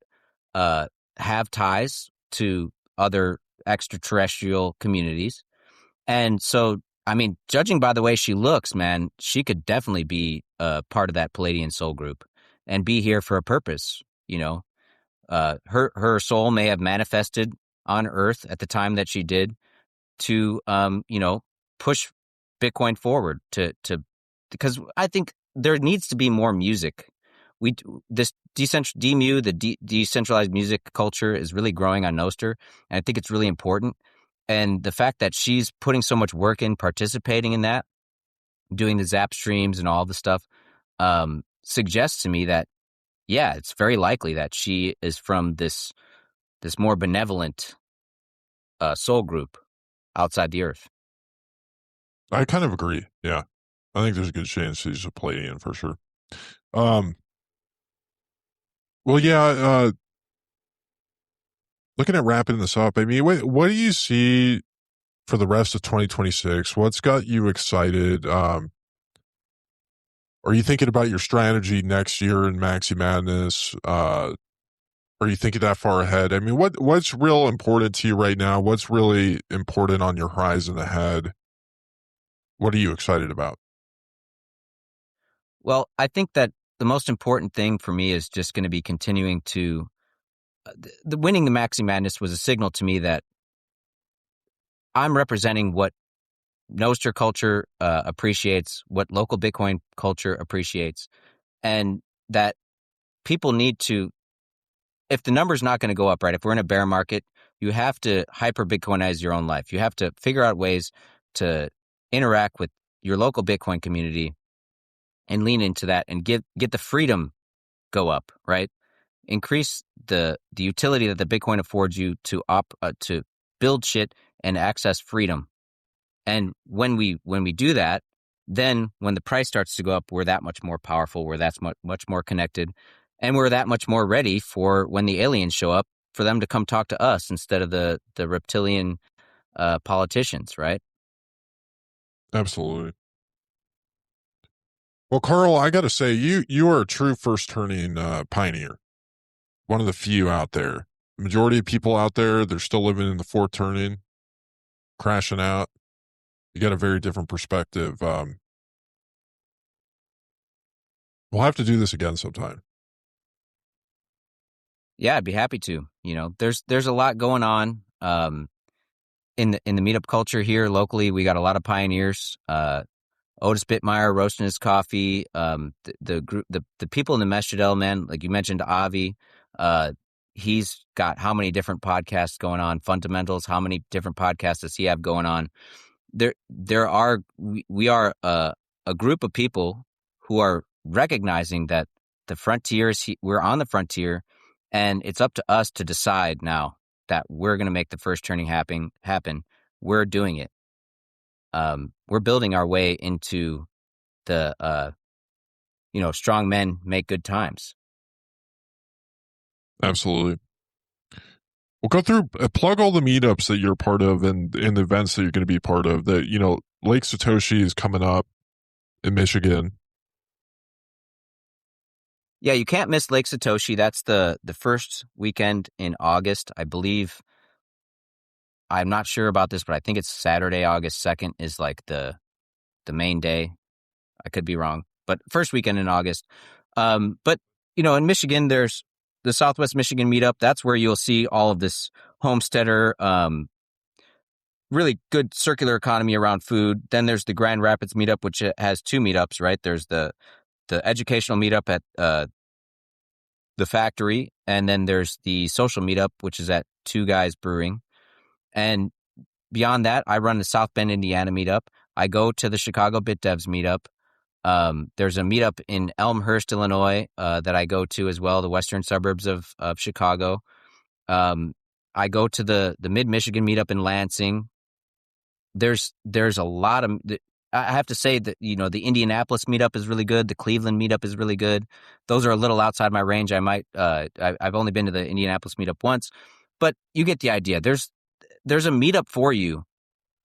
have ties to other extraterrestrial communities. And so, I mean, judging by the way she looks, man, she could definitely be part of that Palladian soul group and be here for a purpose. You know, her soul may have manifested on Earth at the time that she did to, push Bitcoin forward because I think there needs to be more music. This decentralized music culture is really growing on Nostr, and I think it's really important. And the fact that she's putting so much work in participating in that, doing the Zap streams and all the stuff, suggests to me that, yeah, it's very likely that she is from this more benevolent soul group outside the Earth. I kind of agree. Yeah. I think there's a good chance she's a Palladian for sure. Well, yeah, looking at wrapping this up, I mean, what do you see for the rest of 2026? What's got you excited? Are you thinking about your strategy next year in Maxi Madness? Are you thinking that far ahead? I mean, what's real important to you right now? What's really important on your horizon ahead? What are you excited about? Well, I think that the most important thing for me is just going to be continuing to the winning the Maxi Madness was a signal to me that I'm representing what Nostr culture appreciates, what local Bitcoin culture appreciates, and that people need to, if the number's not going to go up, right, if we're in a bear market, you have to hyper Bitcoinize your own life. You have to figure out ways to interact with your local Bitcoin community and lean into that and get the freedom go up, right? Increase the utility that the Bitcoin affords you to build shit and access freedom. And when we do that, then when the price starts to go up, we're that much more powerful, we're that much more connected, and we're that much more ready for when the aliens show up for them to come talk to us instead of the reptilian politicians, right? Absolutely. Well, Carl, I got to say, you are a true first turning pioneer. One of the few out there. The majority of people out there, they're still living in the fourth turning, crashing out. You got a very different perspective. We'll have to do this again sometime. Yeah, I'd be happy to. You know, there's a lot going on in the meetup culture here locally. We got a lot of pioneers. Otis Bittmeyer roasting his coffee. The group, the people in the Meshdel, man, like you mentioned, Avi. He's got how many different podcasts going on? Fundamentals. How many different podcasts does he have going on? We are a group of people who are recognizing that the frontier we're on the frontier, and it's up to us to decide now that we're going to make the first turning happen. We're doing it. We're building our way into the, strong men make good times. Absolutely. We'll go through, plug all the meetups that you're part of and the events that you're going to be part of. That, Lake Satoshi is coming up in Michigan. Yeah, you can't miss Lake Satoshi. That's the first weekend in August, I believe. I'm not sure about this, but I think it's Saturday, August 2nd is like the main day. I could be wrong, but first weekend in August. But, in Michigan, there's the Southwest Michigan meetup. That's where you'll see all of this homesteader, really good circular economy around food. Then there's the Grand Rapids meetup, which has two meetups, right? There's the educational meetup at the factory, and then there's the social meetup, which is at Two Guys Brewing. And beyond that, I run the South Bend, Indiana meetup. I go to the Chicago Bit Devs meetup. There's a meetup in Elmhurst, Illinois, that I go to as well, the western suburbs of Chicago. I go to the Mid-Michigan meetup in Lansing. There's a lot of, I have to say that, the Indianapolis meetup is really good. The Cleveland meetup is really good. Those are a little outside my range. I've only been to the Indianapolis meetup once, but you get the idea. There's a meetup for you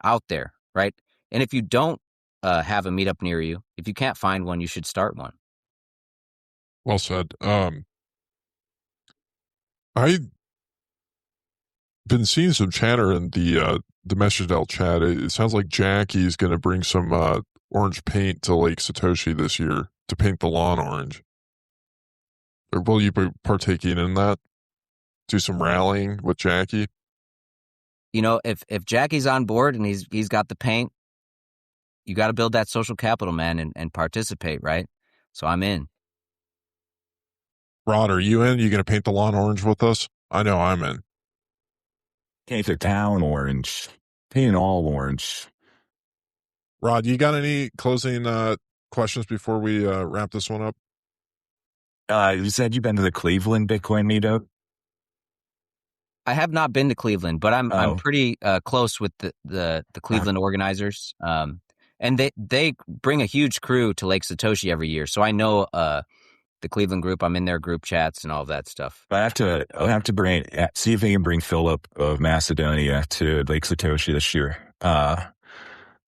out there, right? And if you don't have a meetup near you. If you can't find one, you should start one. Well said. I've been seeing some chatter in the Meshadel chat. It sounds like Jackie's going to bring some orange paint to Lake Satoshi this year to paint the lawn orange. Or will you be partaking in that? Do some rallying with Jackie? You know, if Jackie's on board and he's got the paint, you got to build that social capital, man, and participate, right? So I'm in. Rod, are you in? You going to paint the lawn orange with us? I know I'm in. Paint the town orange. Paint all orange. Rod, you got any closing questions before we wrap this one up? You said you've been to the Cleveland Bitcoin meetup? I have not been to Cleveland, but I'm pretty close with the Cleveland organizers. And they bring a huge crew to Lake Satoshi every year. So I know the Cleveland group. I'm in their group chats and all of that stuff. I'll have to see if I can bring Philip of Macedonia to Lake Satoshi this year.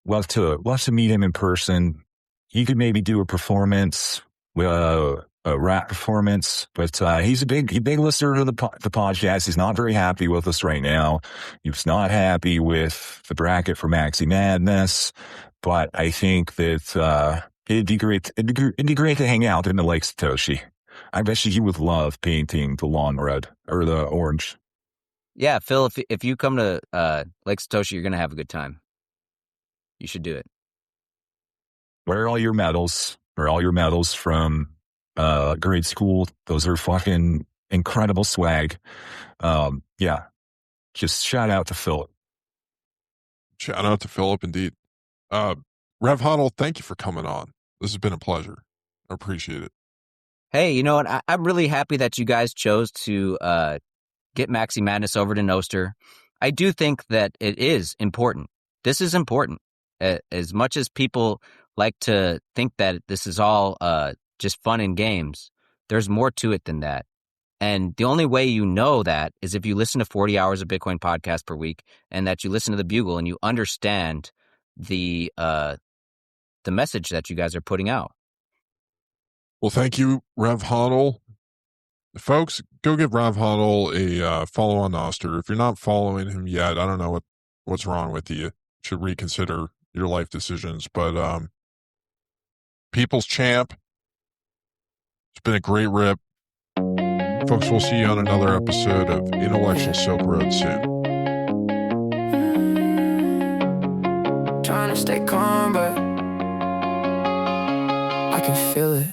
We'll have to meet him in person. He could maybe do a performance, a rap performance, but he's a big listener to the podcast. He's not very happy with us right now. He's not happy with the bracket for Maxi Madness, but I think that it'd be great to hang out in the Lake Satoshi. I bet you would love painting the lawn red or the orange. Yeah, Phil, if you come to Lake Satoshi, you're gonna have a good time. You should do it. Where are all your medals? Where are all your medals from grade school? Those are fucking incredible swag. Yeah. Just shout out to Philip. Shout out to Philip, indeed. Rev Hodl, thank you for coming on. This has been a pleasure. I appreciate it. Hey, you know what? I'm really happy that you guys chose to get Maxi Madness over to Nostr. I do think that it is important. This is important. As much as people like to think that this is all just fun and games, there's more to it than that. And the only way you know that is if you listen to 40 hours of Bitcoin podcast per week and that you listen to the Bugle and you understand the message that you guys are putting out. Well, thank you, Rev Hodl. Folks, go give Rev Hodl a follow on Nostr. If you're not following him yet, I don't know what's wrong with you. You should reconsider your life decisions. But People's Champ, it's been a great rip. Folks, we'll see you on another episode of Intellectual Silk Road soon. Trying to stay calm, but I can feel it.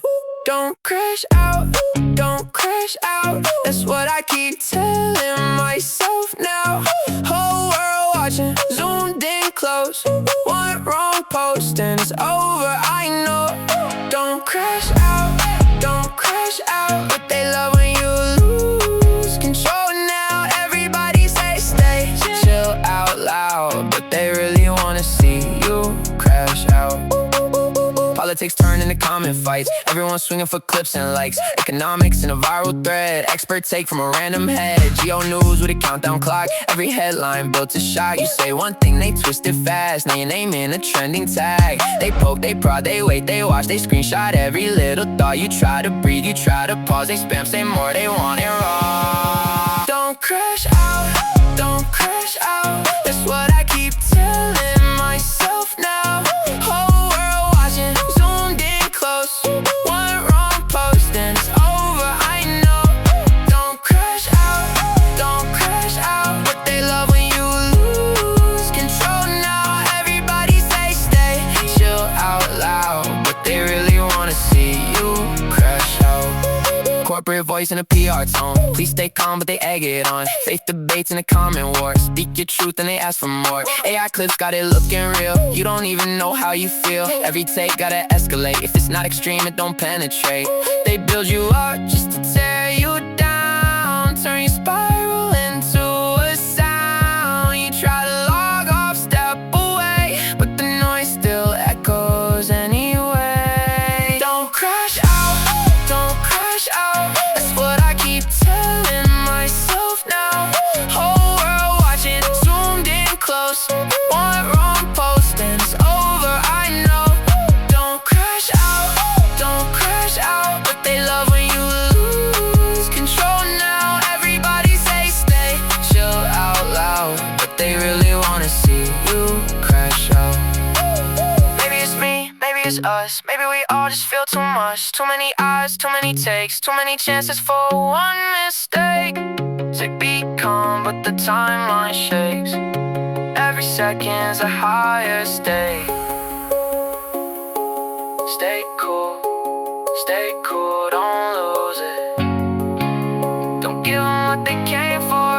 Don't crash out, don't crash out. That's what I keep telling myself now. Whole world watching, zoomed in close. One wrong post and it's over, I know. Don't crash out, don't crash out. But they love when you lose control now. Everybody say stay, chill out loud. But they really wanna see you crash out. Politics turn into common fights. Everyone swinging for clips and likes. Economics in a viral thread. Expert take from a random head. Geo News with a countdown clock. Every headline built to shock. You say one thing, they twist it fast. Now your name in a trending tag. They poke, they prod, they wait, they watch. They screenshot every little thought. You try to breathe, you try to pause. They spam, say more, they want it raw. Don't crash out, don't crash out. That's what I keep telling myself now. Whole world watching, zoomed in close. One wrong post and it's over, I know. Don't crash out, don't crash out. But they love when you lose control now. Everybody say stay, chill out loud. But they really wanna see you crash out. Corporate voice in a PR tone. Please stay calm, but they egg it on. Faith debates in a comment war. Speak your truth and they ask for more. AI clips got it looking real. You don't even know how you feel. Every take gotta escalate. If it's not extreme, it don't penetrate. They build you up just to tear you down. Turn your spiral into a sound. You try to log off, step away, but the noise still echoes anyway. Don't crash out, don't crash out. That's what I keep telling myself now. Whole world watching, zoomed in close. One wrong post and it's over, I know. is us. Maybe we all just feel too much. Too many eyes, too many takes, too many chances for one mistake. Say be calm, but the timeline shakes. Every second's a higher stake. Stay cool, don't lose it. Don't give them what they came for.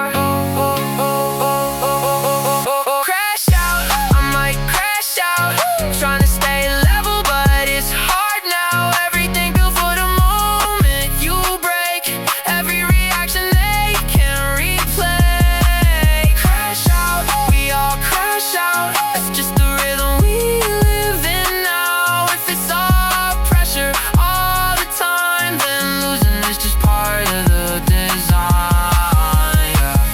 Crash out, I might crash out. Trying to stay level, but it's hard now. Everything built for the moment you break. Every reaction they can replay. Crash out, we all crash out. That's just the rhythm we live in now. If it's all pressure all the time, then losing is just part of the design, yeah.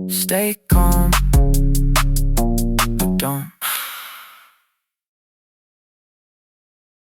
Stay calm.